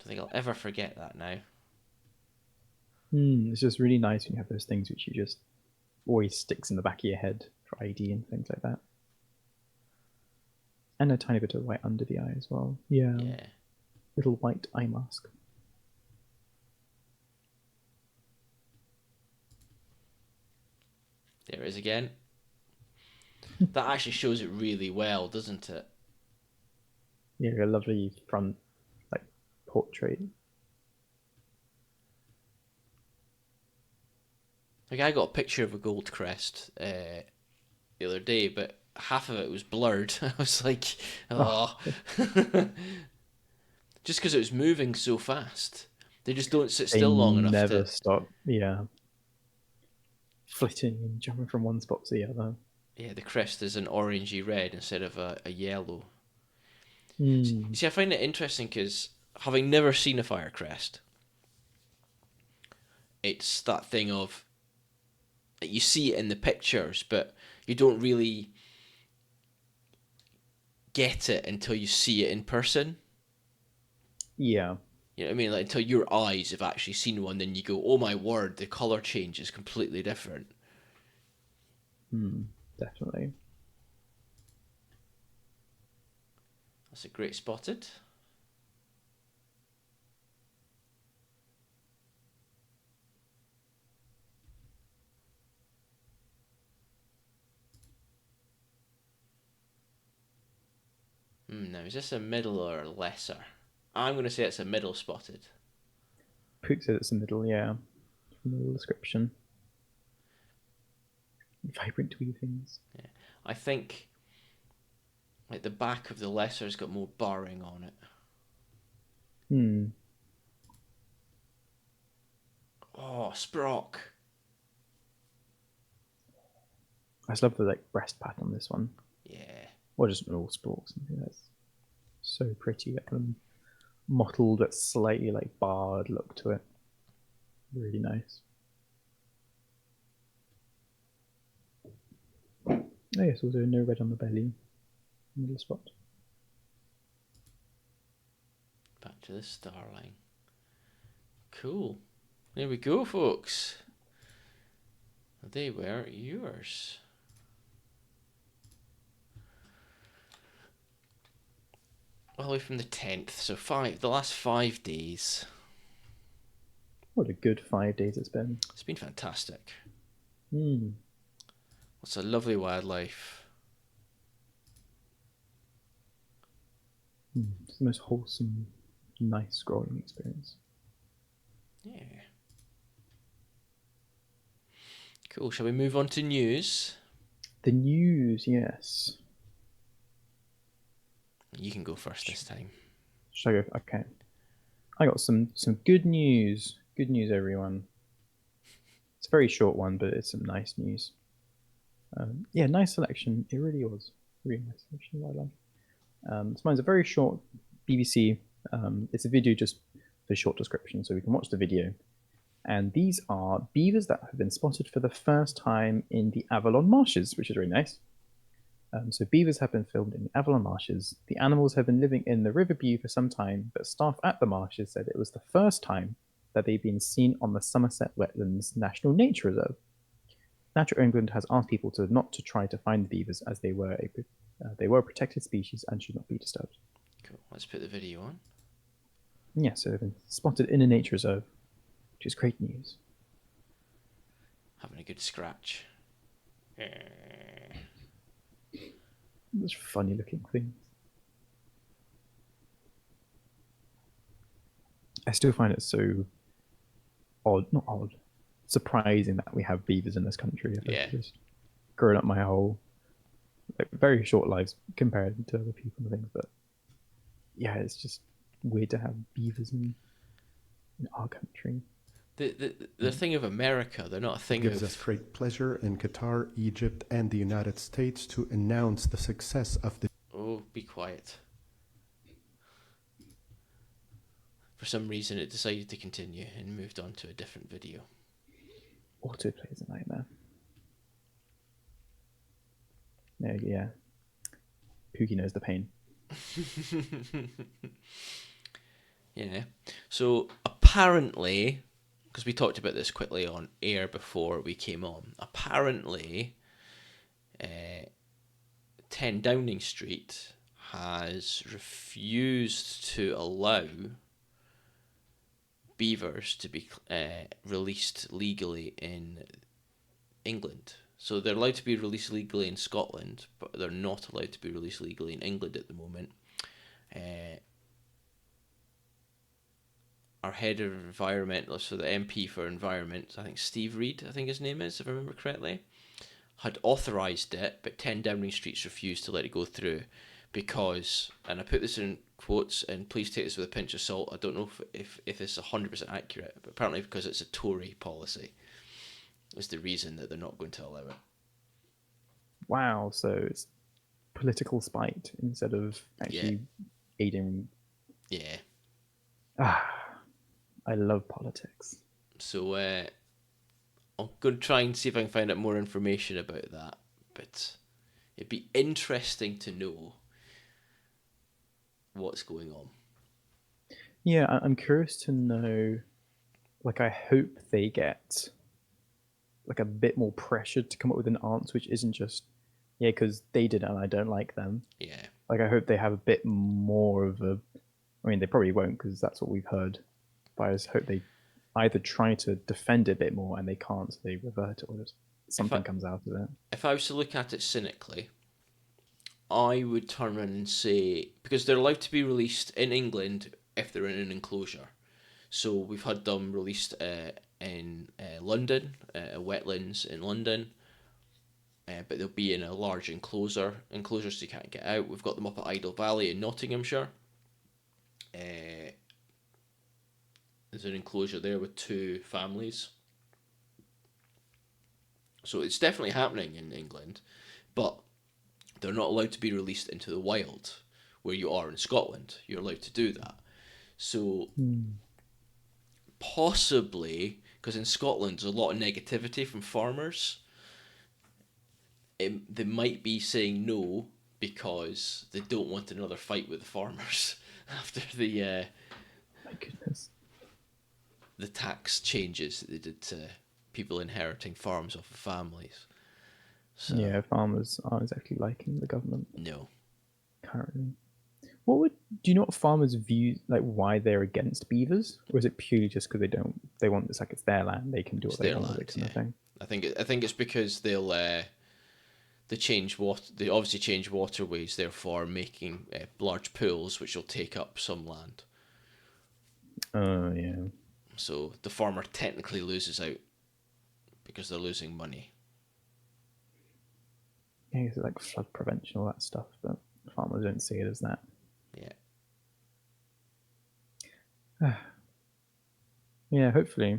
think I'll ever forget that now. It's just really nice when you have those things which you just always sticks in the back of your head for ID and things like that. And a tiny bit of white under the eye as well. Yeah. Yeah. Little white eye mask. There it is again. That actually shows it really well, doesn't it? Yeah, a lovely front like portrait. Like I got a picture of a gold crest the other day, but half of it was blurred. I was like, Oh, oh, just because it was moving so fast. They just don't sit they still long enough never to. stop. Yeah. Flitting and jumping from one spot to the other. Yeah, the crest is an orangey red instead of a yellow. Hmm. See, I find it interesting because having never seen a fire crest, it's that thing of you see it in the pictures, but you don't really get it until you see it in person. Yeah. You know what I mean? Like until your eyes have actually seen one, then you go, "Oh my word, the color change is completely different." Definitely. That's a great spotted. Now, is this a middle or a lesser? I'm going to say it's a middle spotted. Pook said it's the middle, yeah. From the little description. Vibrant weavings. Yeah. I think like the back of the lesser's got more barring on it. Hmm. Oh, Sprock. I just love the like breast pat on this one. Yeah. Or just all sports. Something that's so pretty. That kind of mottled but slightly like barred look to it. Really nice. Oh yes, also no red on the belly. Middle spot. Back to the starline. Cool. There we go, folks. They were yours. All the way from the 10th, so the last 5 days. What a good 5 days it's been. It's been fantastic. Hmm. It's a lovely wildlife. It's the most wholesome, nice scrolling experience. Yeah. Cool. Shall we move on to news? The news, yes. You can go first this time. Shall I go? Okay. I got some good news. Good news, everyone. It's a very short one, but it's some nice news. Yeah, nice selection. It really was. Really nice selection. This mine's a very short BBC. It's a video just for short description, so we can watch the video. And these are beavers that have been spotted for the first time in the Avalon marshes, which is really nice. So beavers have been filmed in the Avalon marshes. The animals have been living in the River Bue for some time, but staff at the marshes said it was the first time that they've been seen on the Somerset Wetlands National Nature Reserve. Natural England has asked people not to try to find the beavers as they were a protected species and should not be disturbed. Cool. Let's put the video on. Yeah, so they've been spotted in a nature reserve, which is great news. Having a good scratch. Those funny looking things. I still find it so not odd, surprising that we have beavers in this country. Yeah. Just grown up my whole very short lives compared to other people and things, but yeah, it's just weird to have beavers in our country. The thing of America, they're not a thing It gives of. us great pleasure in Qatar, Egypt, and the United States to announce the success of the. Oh, be quiet. For some reason, it decided to continue and moved on to a different video. Autoplay is a nightmare. Yeah. Pookie knows the pain. Yeah. So apparently, because we talked about this quickly on air before we came on, apparently, 10 Downing Street has refused to allow beavers to be released legally in England. So they're allowed to be released legally in Scotland, but they're not allowed to be released legally in England at the moment. Our head of environmental, so the MP for environment, I think Steve Reid, I think his name is, if I remember correctly, had authorised it, but 10 Downing Street's refused to let it go through because, and I put this in quotes, and please take this with a pinch of salt, I don't know if this is 100% accurate, but apparently because it's a Tory policy is the reason that they're not going to allow it. Wow, so it's political spite instead of actually aiding. Yeah. I love politics. So I'm going to try and see if I can find out more information about that, but it'd be interesting to know what's going on. Yeah, I'm curious to know. Like, I hope they get like a bit more pressured to come up with an answer, which isn't just yeah, because they did it and I don't like them. Yeah. Like, I hope they have a bit more of a. I mean, they probably won't because that's what we've heard. But I just hope they either try to defend it a bit more and they can't, so they revert it, or just something comes out of it. If I was to look at it cynically, I would turn around and say, because they're allowed to be released in England if they're in an enclosure. So we've had them released in London, wetlands in London, but they'll be in a large enclosure so you can't get out. We've got them up at Idle Valley in Nottinghamshire. There's an enclosure there with 2 families. So it's definitely happening in England, but they're not allowed to be released into the wild where you are in Scotland. You're allowed to do that. So possibly, because in Scotland there's a lot of negativity from farmers, they might be saying no because they don't want another fight with the farmers after the My goodness. the tax changes that they did to people inheriting farms off of families. So, Yeah, farmers aren't exactly liking the government no. currently. What would do you know what farmers view like why they're against beavers, or is it purely just because they want it's like it's their land, they can do what they want with it kind of thing? I think it's because they obviously change waterways, therefore making large pools which will take up some land. Oh yeah. So the farmer technically loses out because they're losing money. Yeah, it's like flood prevention, all that stuff, but farmers don't see it as that. Yeah. Yeah, hopefully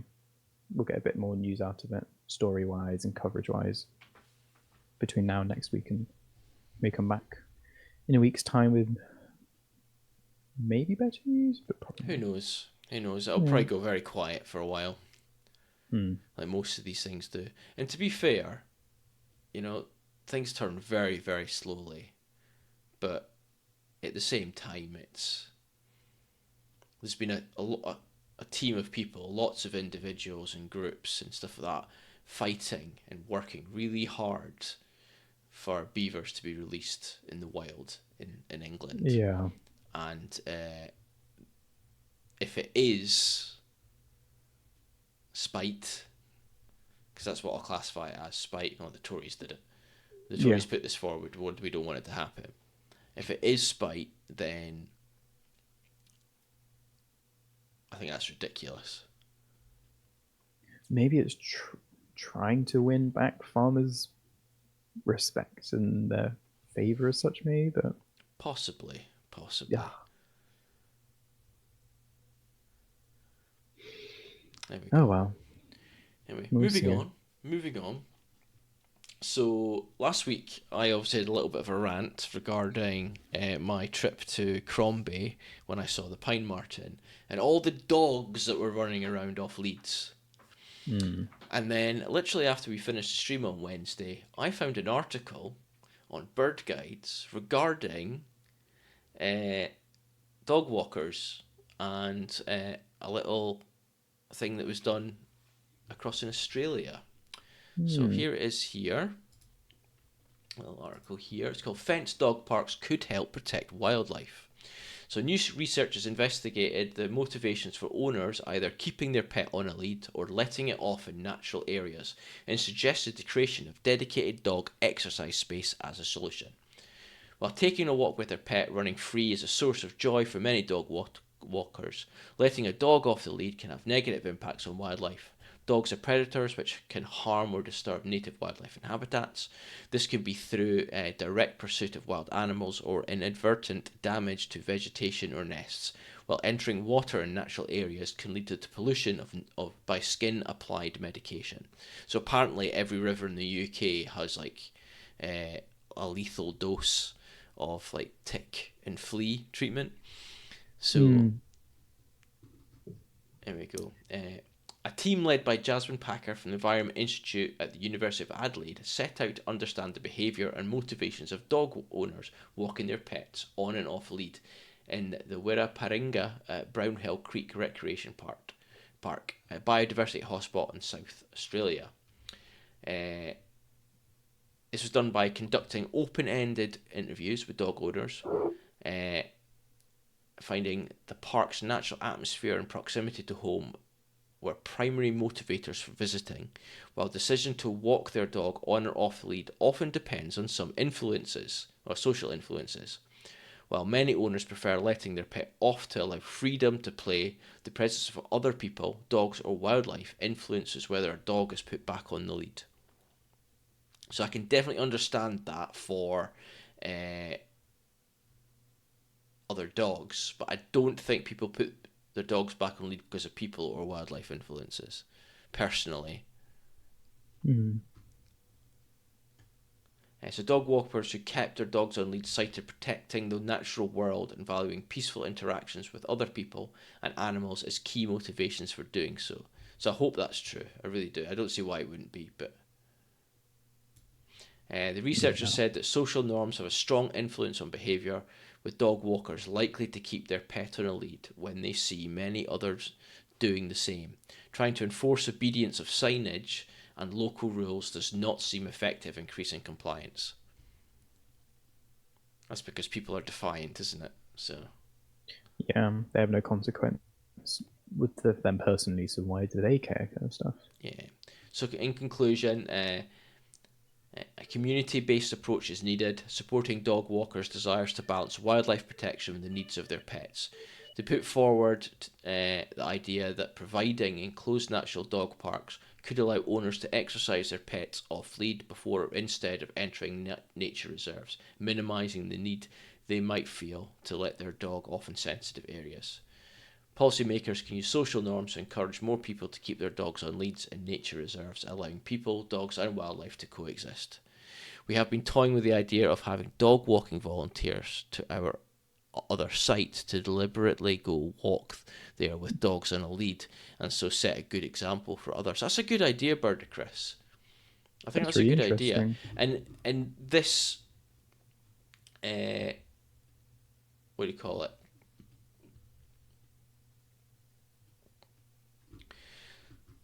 we'll get a bit more news out of it, story wise and coverage wise, between now and next week, and we come back in a week's time with maybe better news, but probably Who knows? It'll probably go very quiet for a while. Like most of these things do. And to be fair, things turn very, very slowly. But at the same time, there's been a team of people, lots of individuals and groups and stuff like that, fighting and working really hard for beavers to be released in the wild in England. Yeah. And if it is spite, because that's what I'll classify it as, spite. Well, the Tories did it. The Tories put this forward. We don't want it to happen. If it is spite, then I think that's ridiculous. Maybe it's trying to win back farmers' respect and their favour as such, maybe, but possibly. Yeah. There we go. Oh well. Anyway, We'll moving on. So last week I obviously had a little bit of a rant regarding my trip to Crombie when I saw the pine marten and all the dogs that were running around off Leeds. And then literally after we finished the stream on Wednesday, I found an article on bird guides regarding dog walkers and a little thing that was done across in Australia. So here it is here. A little article here. It's called Fenced Dog Parks Could Help Protect Wildlife. So new research has investigated the motivations for owners either keeping their pet on a lead or letting it off in natural areas, and suggested the creation of dedicated dog exercise space as a solution. While taking a walk with their pet running free is a source of joy for many dog walkers, letting a dog off the lead can have negative impacts on wildlife. Dogs are predators which can harm or disturb native wildlife and habitats. This can be through direct pursuit of wild animals or inadvertent damage to vegetation or nests, while entering water in natural areas can lead to the pollution by skin applied medication. So apparently every river in the UK has like a lethal dose of like tick and flea treatment. So there we go. A team led by Jasmine Packer from the Environment Institute at the University of Adelaide set out to understand the behaviour and motivations of dog owners walking their pets on and off lead in the Wirraparinga Brownhill Creek Recreation Park, a biodiversity hotspot in South Australia. This was done by conducting open-ended interviews with dog owners, finding the park's natural atmosphere and proximity to home were primary motivators for visiting, while decision to walk their dog on or off the lead often depends on some influences or social influences. While many owners prefer letting their pet off to allow freedom to play, the presence of other people, dogs or wildlife influences whether a dog is put back on the lead. So I can definitely understand that for other dogs, but I don't think people put their dogs back on lead because of people or wildlife influences, personally. So dog walkers who kept their dogs on lead cited protecting the natural world and valuing peaceful interactions with other people and animals as key motivations for doing so. So I hope that's true. I really do. I don't see why it wouldn't be, but the researchers said that social norms have a strong influence on behaviour, with dog walkers likely to keep their pet on a lead when they see many others doing the same. Trying to enforce obedience of signage and local rules does not seem effective in increasing compliance. That's because people are defiant, isn't it? So Yeah, they have no consequence with them personally, so why do they care, kind of stuff. yeah. So in conclusion, a community-based approach is needed, supporting dog walkers' desires to balance wildlife protection with the needs of their pets. They put forward the idea that providing enclosed natural dog parks could allow owners to exercise their pets off-lead before instead of entering nature reserves, minimising the need they might feel to let their dog off in sensitive areas. Policymakers can use social norms to encourage more people to keep their dogs on leads in nature reserves, allowing people, dogs and wildlife to coexist. We have been toying with the idea of having dog walking volunteers to our other site to deliberately go walk there with dogs on a lead, and so set a good example for others. That's a good idea, Birdie Chris. I think that's really a good idea. interesting. And this, what do you call it?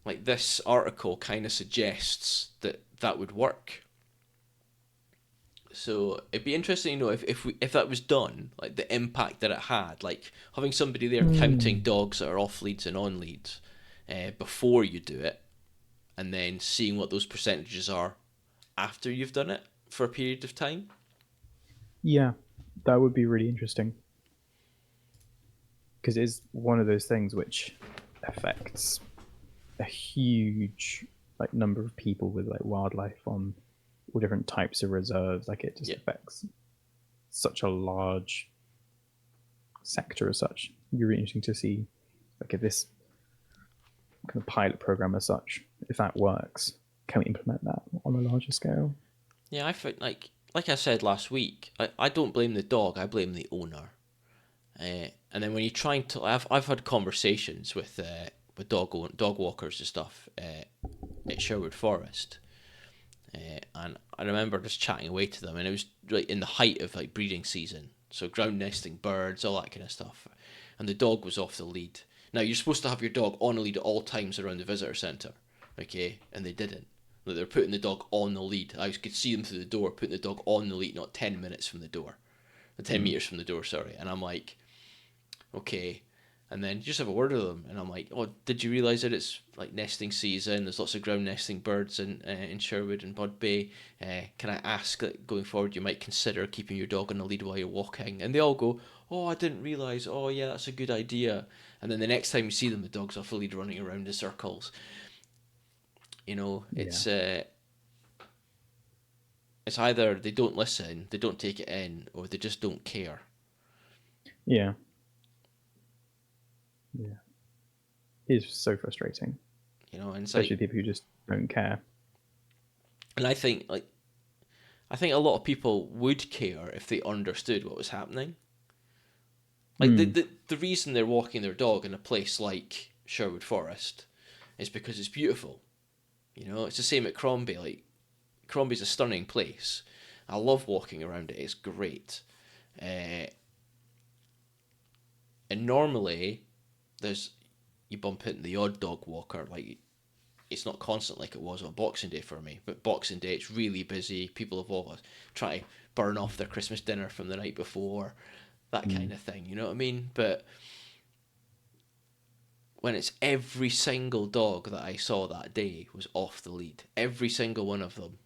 Like this article kind of suggests that that would work. So it'd be interesting to know if that was done, like the impact that it had, like having somebody there counting dogs that are off leads and on leads before you do it, and then seeing what those percentages are after you've done it for a period of time. Yeah, that would be really interesting. Because it's one of those things which affects a huge number of people with wildlife on all different types of reserves. Like it just affects such a large sector as such. It'd be really interesting to see if this kind of pilot program as such, if that works, can we implement that on a larger scale? Yeah, I think like I said last week, I don't blame the dog, I blame the owner. And then when you're trying to, I've had conversations with dog walkers and stuff at Sherwood Forest, and I remember just chatting away to them, and it was in the height of breeding season, so ground nesting birds, all that kind of stuff, and the dog was off the lead. Now, you're supposed to have your dog on a lead at all times around the visitor centre, okay? And they didn't. Like, they're putting the dog on the lead. I could see them through the door, putting the dog on the lead, not 10 minutes from the door. 10 metres from the door, sorry. And I'm like, okay. And then you just have a word with them, and I'm like, oh, did you realise that it's like nesting season? There's lots of ground nesting birds in Sherwood and Bud Bay. Can I ask that going forward you might consider keeping your dog on the lead while you're walking? And they all go, oh, I didn't realise. Oh, yeah, that's a good idea. And then the next time you see them, the dog's off the lead running around in circles. You know, it's either they don't listen, they don't take it in, or they just don't care. Yeah. Yeah. It's so frustrating. You know, and especially like, people who just don't care. And I think a lot of people would care if they understood what was happening. Like the reason they're walking their dog in a place like Sherwood Forest is because it's beautiful. You know, it's the same at Crombie. Like, Crombie's a stunning place. I love walking around it. It's great. And normally, you bump into the odd dog walker. Like, it's not constant like it was on Boxing Day for me. But Boxing Day, it's really busy. People have always tried to burn off their Christmas dinner from the night before. That kind of thing, you know what I mean? But when it's every single dog that I saw that day was off the lead. Every single one of them.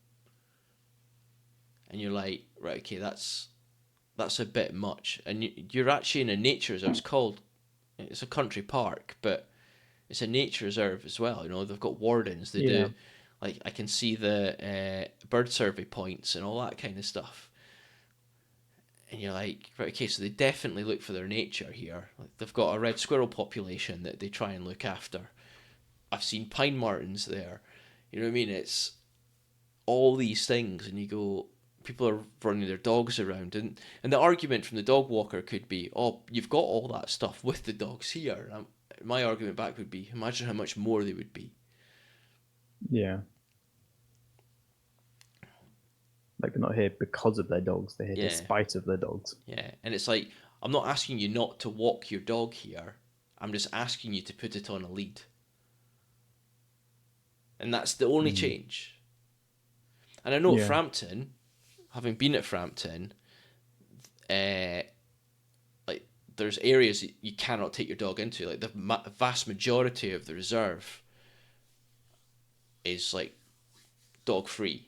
And you're like, right, okay, that's a bit much. And you're actually in a nature reserve. It's a country park, but it's a nature reserve as well. You know, they've got wardens. They do, like, I can see the bird survey points and all that kind of stuff. And you're like, right, okay, so they definitely look for their nature here. Like, they've got a red squirrel population that they try and look after. I've seen pine martens there. You know what I mean? It's all these things, and you go, people are running their dogs around, and the argument from the dog walker could be, oh, you've got all that stuff with the dogs here. And my argument back would be, imagine how much more they would be. Yeah. Like, they're not here because of their dogs, they're here despite of their dogs. Yeah, and it's like, I'm not asking you not to walk your dog here, I'm just asking you to put it on a lead. And that's the only change. And I know at Frampton, having been at Frampton, like, there's areas that you cannot take your dog into. Like, the vast majority of the reserve is, like, dog free.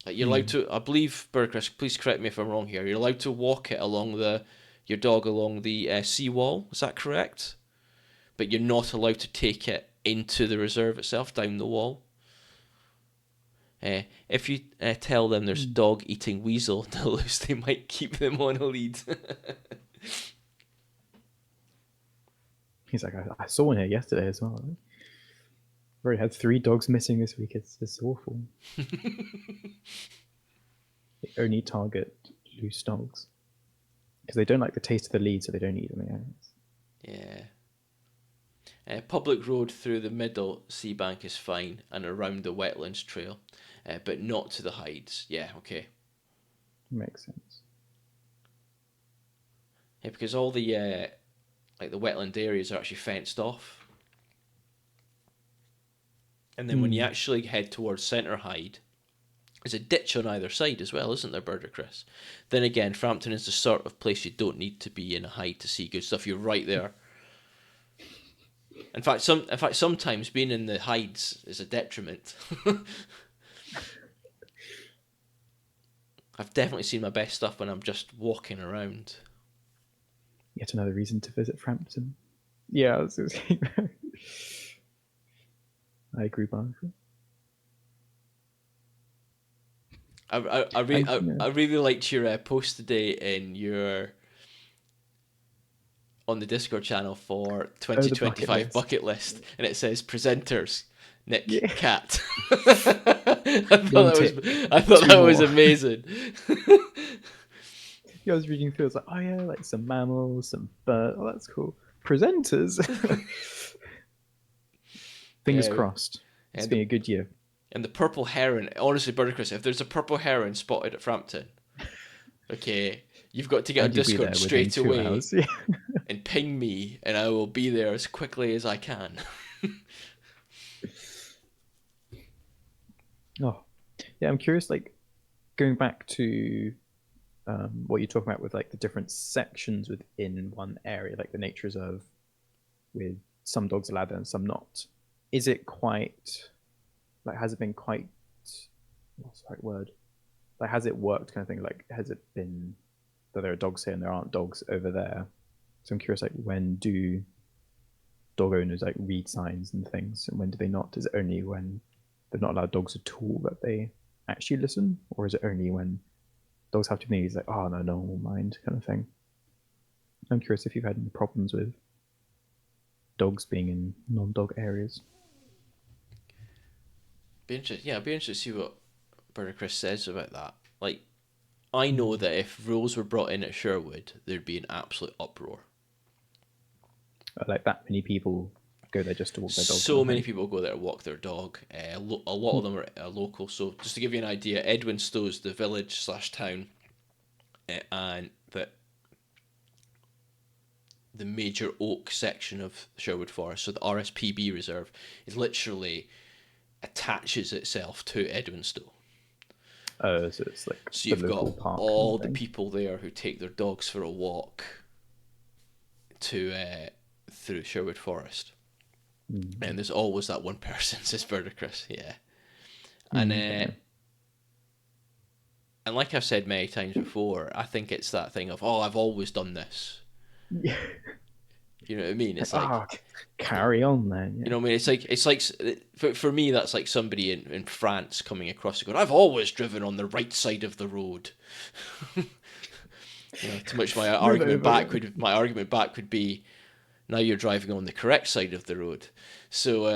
Like, you're allowed to, I believe, Burgess, please correct me if I'm wrong here, you're allowed to walk it your dog along the seawall, is that correct? But you're not allowed to take it into the reserve itself, down the wall. If you tell them there's a dog eating weasel to loose, they might keep them on a lead. He's like, I saw one here yesterday as well. Right? We already had 3 dogs missing this week. It's awful. They only target loose dogs because they don't like the taste of the lead, so they don't eat them. Yeah. Public road through the middle sea bank is fine, and around the wetlands trail, but not to the hides. Yeah, okay. Makes sense. Yeah, because all the like the wetland areas are actually fenced off. And then when you actually head towards Centre Hyde, there's a ditch on either side as well, isn't there, Burger Chris? Then again, Frampton is the sort of place you don't need to be in a hide to see good stuff. You're right there. In fact, sometimes being in the hides is a detriment. I've definitely seen my best stuff when I'm just walking around. Yet another reason to visit Frampton. Yeah, I agree, Barker. I really liked your post today on the Discord channel for 2025 bucket list, and it says presenters Nick Cat. I thought that was amazing. I was reading through, I was like, oh yeah, like some mammals, some birds. Oh, that's cool. Presenters. Fingers crossed. It's been a good year. And the purple heron, honestly, Burger Chris, if there's a purple heron spotted at Frampton, okay, you've got to get on Discord straight away. and ping me, and I will be there as quickly as I can. Oh, yeah. I'm curious. Like going back to what you're talking about with like the different sections within one area, like the nature reserve, with some dogs allowed there and some not. Is it quite like has it been quite what's the right word? Like has it worked kind of thing? Like has it been that there are dogs here and there aren't dogs over there? So I'm curious, like when do dog owners like read signs and things, and when do they not? Is it only when they're not allowed dogs at all that they actually listen, or is it only when dogs have too many? It's like, oh no, no one will mind kind of thing. I'm curious if you've had any problems with dogs being in non-dog areas. Be interested. Yeah, I'd be interested to see what Brother Chris says about that. Like, I know that if rules were brought in at Sherwood, there'd be an absolute uproar. Like that many people go there just to walk their dog. So many people go there to walk their dog. A lot of them are local. So just to give you an idea, Edwinstow's the village slash town, and the major oak section of Sherwood Forest, so the RSPB reserve, is literally attaches itself to Edwinstow. So it's like So the you've local got park. all the people there who take their dogs for a walk to through Sherwood Forest. And there's always that one person, says Birder Chris, yeah. And and like I've said many times before, I think it's that thing of, oh, I've always done this. Yeah. You know what I mean? It's like, carry on then. Yeah. you know what I mean? It's like for me, that's like somebody in France coming across and going, I've always driven on the right side of the road. You know, to which my argument back would be, now you're driving on the correct side of the road. So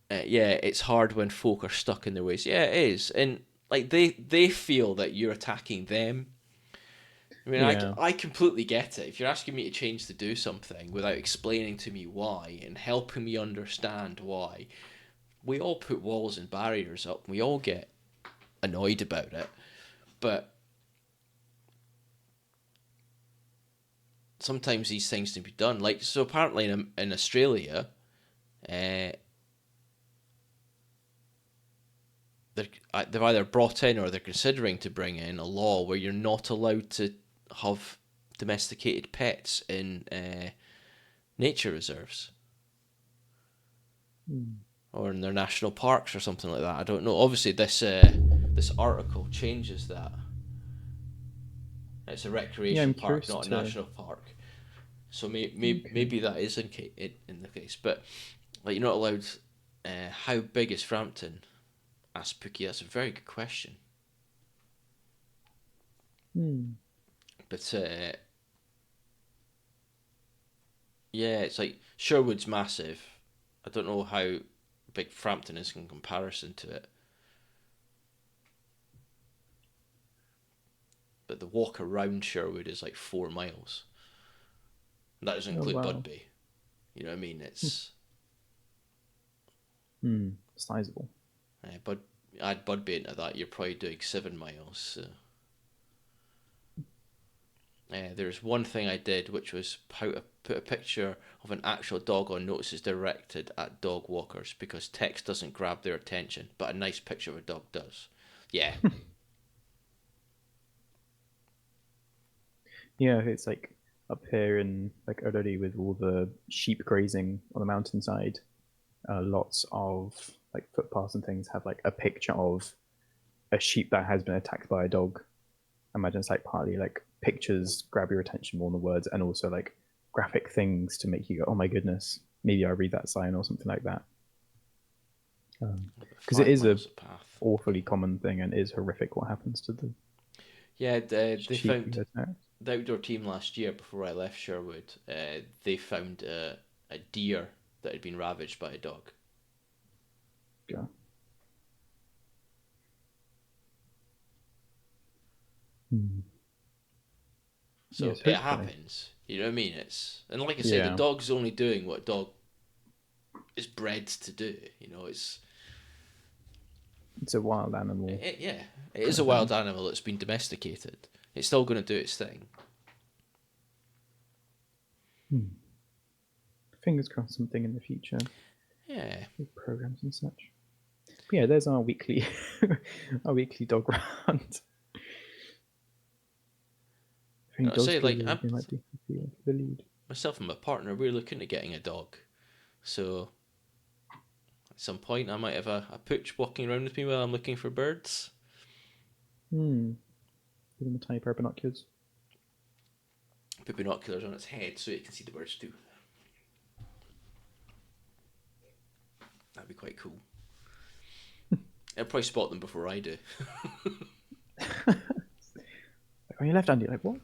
yeah, it's hard when folk are stuck in their ways. Yeah, it is, and like they feel that you're attacking them. I mean, Yeah. I completely get it. If you're asking me to change to do something without explaining to me why and helping me understand why, we all put walls and barriers up. We all get annoyed about it, but sometimes these things need to be done. Like, so apparently in Australia, they've either brought in or they're considering to bring in a law where you're not allowed to have domesticated pets in nature reserves or in their national parks or something like that. I don't know. Obviously, this article changes that. It's a recreation park, not a national park. So maybe that is in the case. But like, you're not allowed. How big is Frampton? Asked Pookie. That's a very good question. But yeah, it's like Sherwood's massive. I don't know how big Frampton is in comparison to it. But the walk around Sherwood is like 4 miles. And that doesn't include Budby. You know what I mean? It's sizable. Add Budby into that, you're probably doing 7 miles. So. There's one thing I did, which was put a picture of an actual dog on notices directed at dog walkers, because text doesn't grab their attention, but a nice picture of a dog does. Yeah. Yeah, it's like up here in like Ododi with all the sheep grazing on the mountainside. Lots of like footpaths and things have like a picture of a sheep that has been attacked by a dog. I imagine it's like partly like pictures grab your attention more than the words, and also like graphic things to make you go, "Oh my goodness, maybe I'll read that sign" or something like that. Because it is a awfully common thing, and it is horrific what happens to the they sheep found the outdoor team last year before I left Sherwood. They found a deer that had been ravaged by a dog. Yeah. So yes, it happens. You know what I mean? And like I say, the dog's only doing what dog is bred to do. You know, it's a wild animal. It is a wild animal that's been domesticated. It's still going to do its thing. Fingers crossed, something in the future Yeah. with programs and such. But yeah, there's our weekly, our weekly dog rant. I think I dogs say, feel like, they might be happy for the lead. myself and my partner, we're looking at getting a dog. So at some point, I might have a pooch walking around with me while I'm looking for birds. Give them a tiny pair of binoculars. Put binoculars on its head so it can see the birds too. That'd be quite cool. It'll probably spot them before I do. Like, on your left hand, you're like, what?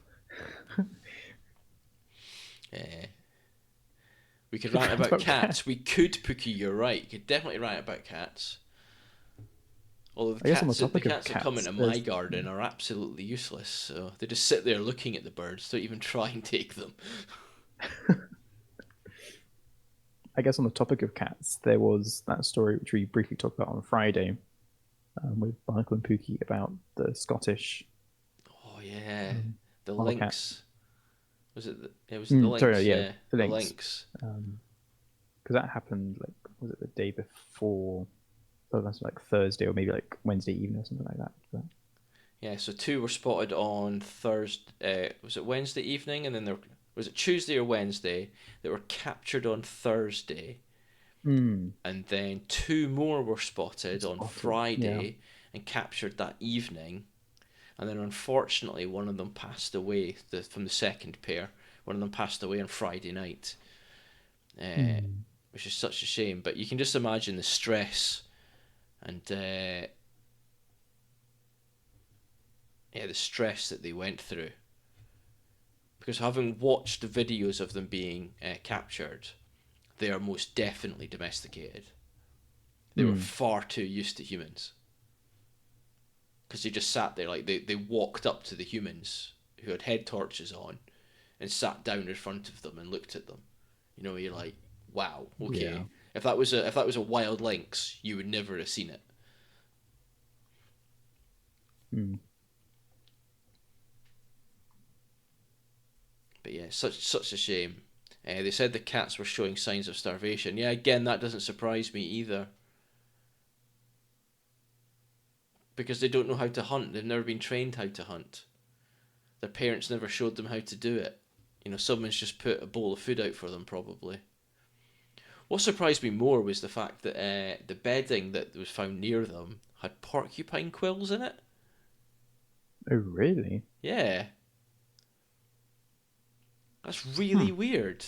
Yeah. We could rant about cats. We could, Pookie, you're right. You could definitely rant about cats. Although the cats that come into my garden are absolutely useless, so they just sit there looking at the birds, don't even try and take them. I guess on the topic of cats, there was that story which we briefly talked about on Friday with Michael and Pookie about the Scottish. Oh yeah, the Wild lynx. Was it? It was the lynx. Sorry, yeah, the the lynx. lynx. Because that happened, like, was it the day before? Oh, that's like Thursday or maybe like Wednesday evening or something like that. But... Yeah, so 2 were spotted on Thursday. Was it Wednesday evening? And then was it Tuesday or Wednesday that were captured on Thursday? And then 2 more were spotted on Friday and captured that evening. And then unfortunately, one of them passed away from the second pair. One of them passed away on Friday night, which is such a shame. But you can just imagine the stress and the stress that they went through. Because having watched the videos of them being captured, they are most definitely domesticated. They were far too used to humans. Because they just sat there, like they walked up to the humans who had head torches on and sat down in front of them and looked at them. You know, you're like, wow, okay. Yeah. If that was a wild lynx, you would never have seen it. But yeah, such a shame. They said the cats were showing signs of starvation. Yeah, again, that doesn't surprise me either. Because they don't know how to hunt. They've never been trained how to hunt. Their parents never showed them how to do it. You know, someone's just put a bowl of food out for them, probably. What surprised me more was the fact that the bedding that was found near them had porcupine quills in it. Oh, really? Yeah. That's really weird.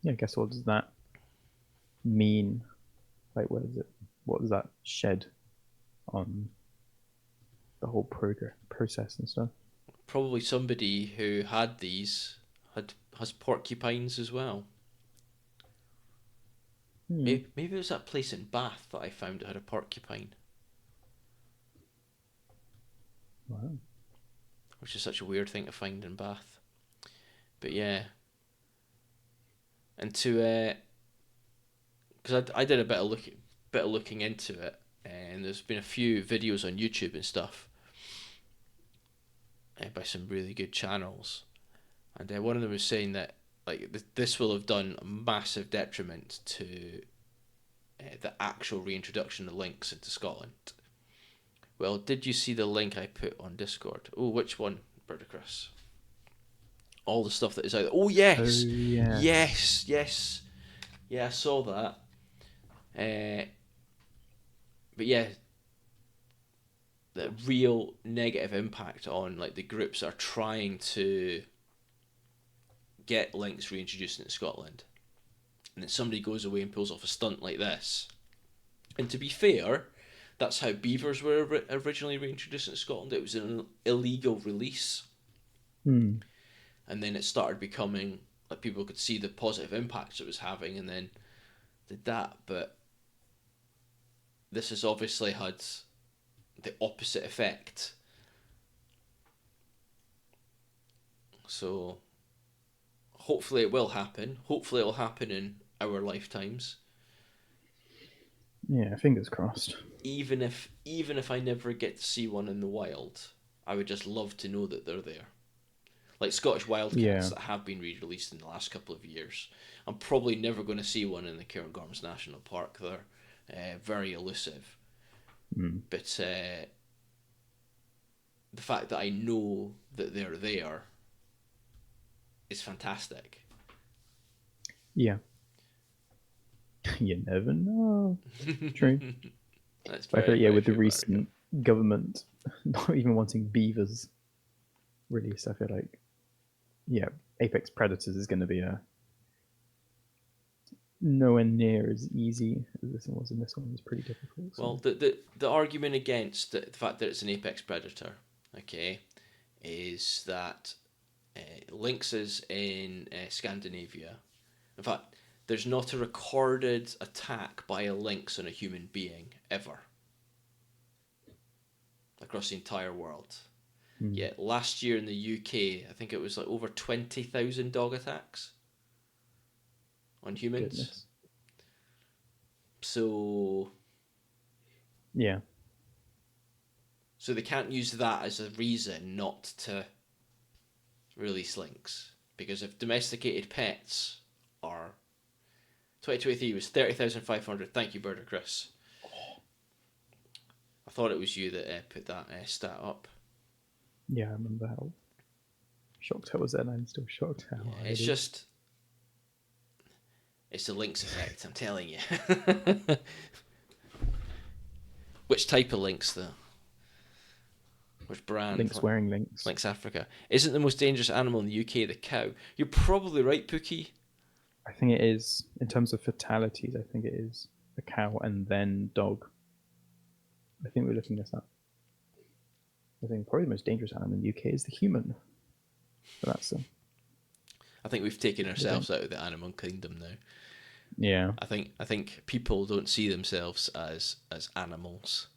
Yeah, I guess what does that mean? Like, what does that shed on the whole process and stuff? Probably somebody who had these has porcupines as well. Maybe it was that place in Bath that I found that had a porcupine. Wow. Which is such a weird thing to find in Bath. But yeah. And because I did a bit of looking into it, and there's been a few videos on YouTube and stuff by some really good channels, and one of them was saying that like this will have done a massive detriment to the actual reintroduction of lynx into Scotland. Well, did you see the link I put on Discord? Oh, which one, Birdicrus? All the stuff that is out there. Oh, yes! Oh, yes. Yes. Yeah, I saw that. But yeah, the real negative impact on like the groups that are trying to get lynx reintroduced into Scotland. And then somebody goes away and pulls off a stunt like this. And to be fair, that's how beavers were originally reintroduced into Scotland. It was an illegal release. And then it started becoming, like, people could see the positive impacts it was having and then did that. But this has obviously had the opposite effect. So hopefully it will happen. Hopefully it will happen in our lifetimes. Yeah, fingers crossed. Even if I never get to see one in the wild, I would just love to know that they're there. like Scottish wildcats Yeah. that have been re-released in the last couple of years. I'm probably never going to see one in the Cairngorms National Park. They're very elusive. Mm. But the fact that I know that they're there is fantastic. Yeah. You never know. True. That's I feel very, like, yeah, very with the true, Barnacle. recent government not even wanting beavers released, I feel like, yeah, Apex Predators is going to be a nowhere near as easy as this one was, and this one was pretty difficult. So. Well, the argument against the fact that it's an apex predator, okay, is that lynxes in Scandinavia, in fact, there's not a recorded attack by a lynx on a human being ever across the entire world. Yet last year in the UK, I think it was like over 20,000 dog attacks on humans. Goodness. So Yeah. So they can't use that as a reason not to release lynx. Because if domesticated pets are... 2023 was 30,500. Thank you, Birder Chris. I thought it was you that put that stat up. Yeah, I remember how shocked I was then. I'm still shocked how Yeah, it's just... It's the lynx effect, I'm telling you. Which type of lynx, though? Which brand? Lynx wearing lynx. Lynx Africa. Isn't the most dangerous animal in the UK the cow? You're probably right, Pookie. I think it is, in terms of fatalities, I think it is a cow and then dog. I think we're looking this up. I think probably the most dangerous animal in the UK is the human. But that's I think we've taken ourselves out of the animal kingdom now. yeah. I think people don't see themselves as animals.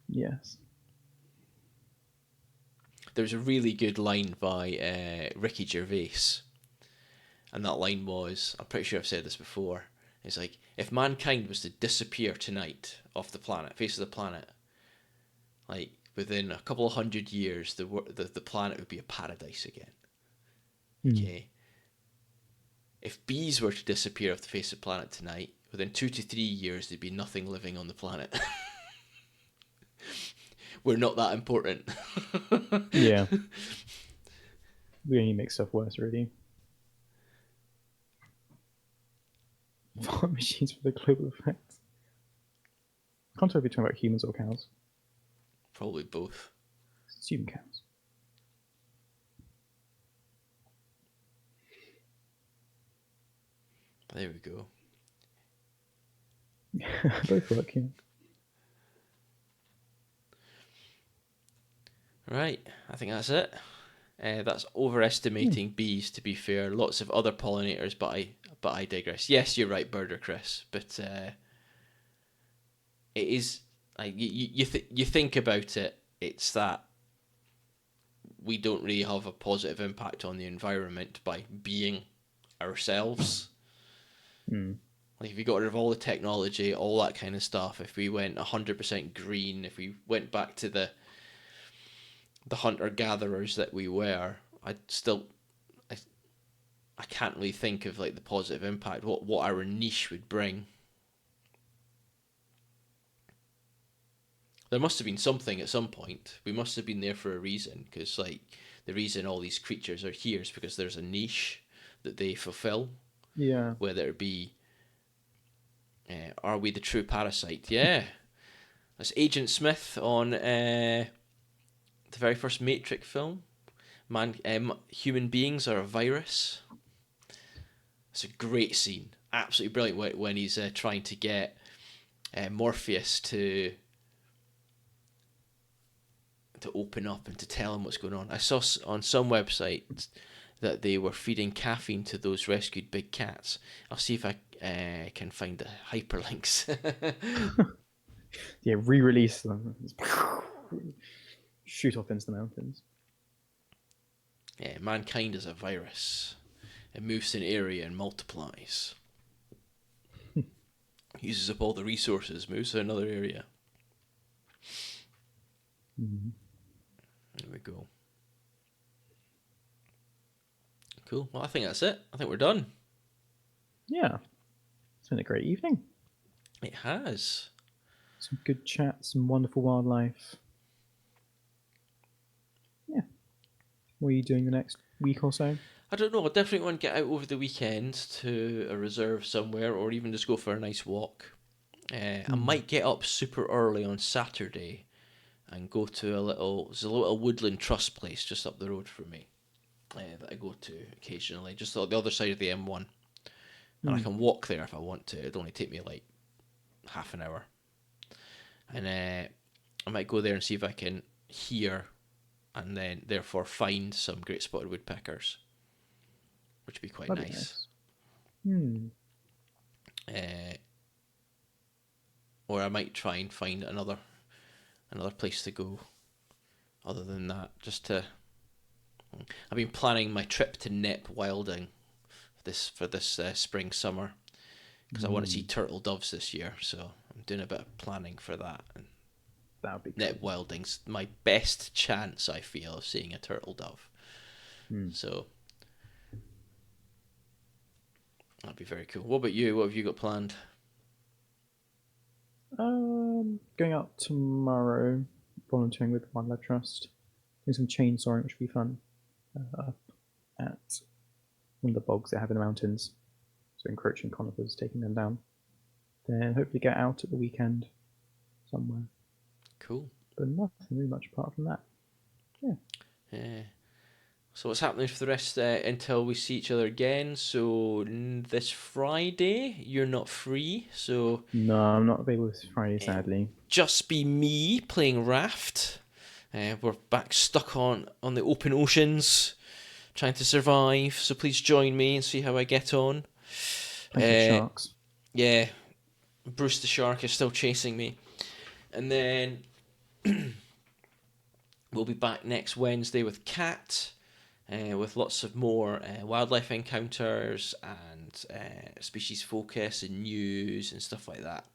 Yes. There's a really good line by Ricky Gervais, and that line was, I'm pretty sure I've said this before, it's like, if mankind was to disappear tonight off the planet, face of the planet, like within a couple of 100 years, the planet would be a paradise again. Okay. If bees were to disappear off the face of the planet tonight, within 2 to 3 years, there'd be nothing living on the planet. We're not that important. Yeah. We only make stuff worse, really. Farm machines for the global effects. Can't tell if you're talking about humans or cows. Probably both. Assume cows. There we go. Both work, yeah. Right, I think that's it. That's overestimating bees, to be fair. Lots of other pollinators, but I digress. Yes, you're right, Birder Chris, but it is like you think about it. It's that we don't really have a positive impact on the environment by being ourselves. Like if we got rid of all the technology, all that kind of stuff, if we went 100% green, if we went back to the hunter-gatherers that we were, I can't really think of like the positive impact, what our niche would bring. There must have been something at some point. We must have been there for a reason, because like the reason all these creatures are here is because there's a niche that they fulfill. Yeah. Whether it be, are we the true parasite? Yeah. That's Agent Smith on the very first Matrix film. Human beings are a virus. It's a great scene. Absolutely brilliant when he's trying to get Morpheus to open up and to tell him what's going on. I saw on some website that they were feeding caffeine to those rescued big cats. I'll see if I can find the hyperlinks. Yeah, re-release them. Shoot off into the mountains. Yeah, mankind is a virus. It moves to an area and multiplies. Uses up all the resources, moves to another area. There we go. Cool. Well, I think that's it. I think we're done. Yeah, it's been a great evening. It has. Some good chat, some wonderful wildlife. Yeah. What are you doing the next week or so? I don't know. I definitely want to get out over the weekend to a reserve somewhere, or even just go for a nice walk. I might get up super early on Saturday and go to there's a little woodland trust place just up the road from me that I go to occasionally, just on the other side of the M1. And I can walk there if I want to. It'd only take me like half an hour. And I might go there and see if I can hear and then therefore find some great spotted woodpeckers, which would be quite That'd be nice. Or I might try and find another place to go other than that, just to... I've been planning my trip to Nep Wilding for this spring summer because I want to see turtle doves this year, so I'm doing a bit of planning for that. And That would be cool. Nep Wilding's my best chance, I feel, of seeing a turtle dove. So that'd be very cool. What about you? What have you got planned? Going out tomorrow, volunteering with Wildlife Trust, doing some chainsawing, which will be fun. Up at one of the bogs they have in the mountains. So encroaching conifers, taking them down. Then hopefully get out at the weekend somewhere. Cool. But nothing really much apart from that. Yeah. Yeah. So what's happening for the rest until we see each other again? So this Friday, you're not free, so... No, I'm not available this Friday, sadly. Just be me playing Raft. We're back stuck on the open oceans, trying to survive, so please join me and see how I get on. Plenty of sharks. Yeah, Bruce the Shark is still chasing me. And then we'll be back next Wednesday with Kat, with lots of more wildlife encounters and species focus and news and stuff like that.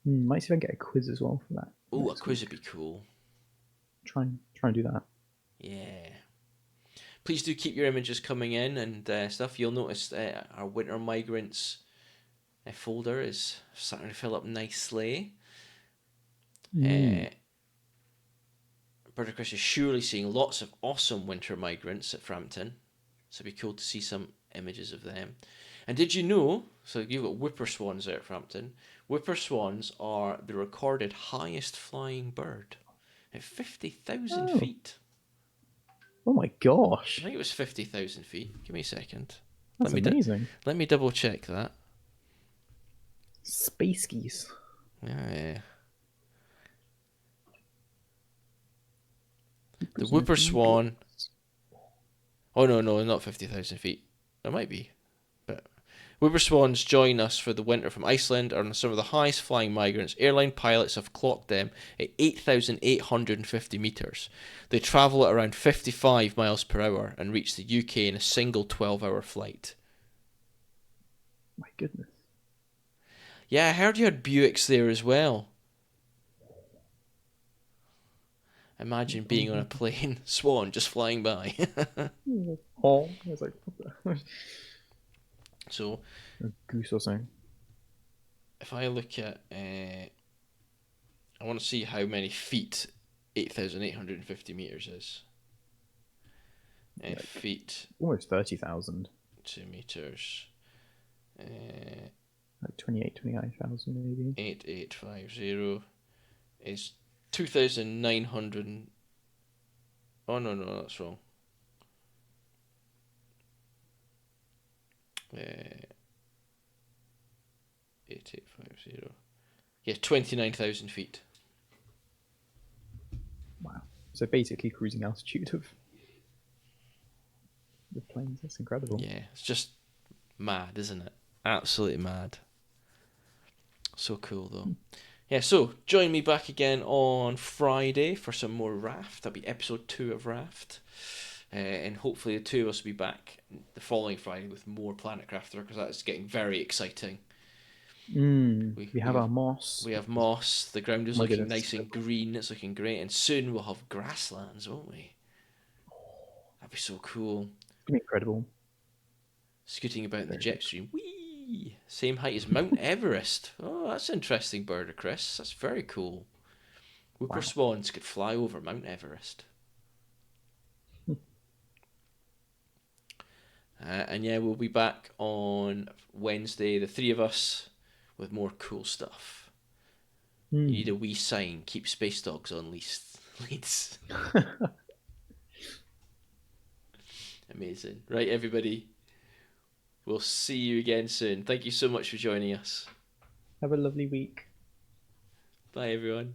Might see if I can get a quiz as well for that. Oh, a quiz would be cool. Try and do that. Yeah. Please do keep your images coming in and stuff. You'll notice our winter migrants folder is starting to fill up nicely. Bird of Chris is surely seeing lots of awesome winter migrants at Frampton, so it'd be cool to see some images of them. And did you know, so you've got whipper swans there at Frampton, whipper swans are the recorded highest flying bird at 50,000 feet. Oh my gosh. I think it was 50,000 feet. Give me a second. That's amazing. Let me double check that. Space geese. Yeah. The whipper swan. Oh no, not 50,000 feet. It might be, but whipper swans join us for the winter from Iceland are some of the highest flying migrants. Airline pilots have clocked them at 8,850 meters. They travel at around 55 miles per hour and reach the UK in a single 12-hour flight. My goodness. Yeah, I heard you had Buicks there as well. Imagine being on a plane, swan just flying by. Oh, I was like, what the? So, A goose or something. if I look at, I want to see how many feet 8,850 meters is. Feet Almost 30,000. to meters. Like 29,000 maybe. 8850 is 2,900. Oh no, that's wrong. 8850. Yeah, 29,000 feet. Wow. So basically cruising altitude of the planes. That's incredible. Yeah, it's just mad, isn't it? Absolutely mad. So cool though. Yeah, so join me back again on Friday for some more Raft. That'll be episode 2 of Raft. And hopefully the two of us will be back the following Friday with more Planet Crafter, because that's getting very exciting. We have our moss. We have moss. The ground is My looking goodness. nice and green. It's looking great. And soon we'll have grasslands, won't we? That'd be so cool. It's been incredible. Scooting about in the Very jet stream. Whee! Same height as Mount Everest. Oh, that's an interesting bird, Chris. That's very cool. Whooper Wow. swans could fly over Mount Everest. And yeah, we'll be back on Wednesday, the three of us, with more cool stuff. You need a wee sign, keep space dogs on leads. Amazing. Right, everybody. We'll see you again soon. Thank you so much for joining us. Have a lovely week. Bye, everyone.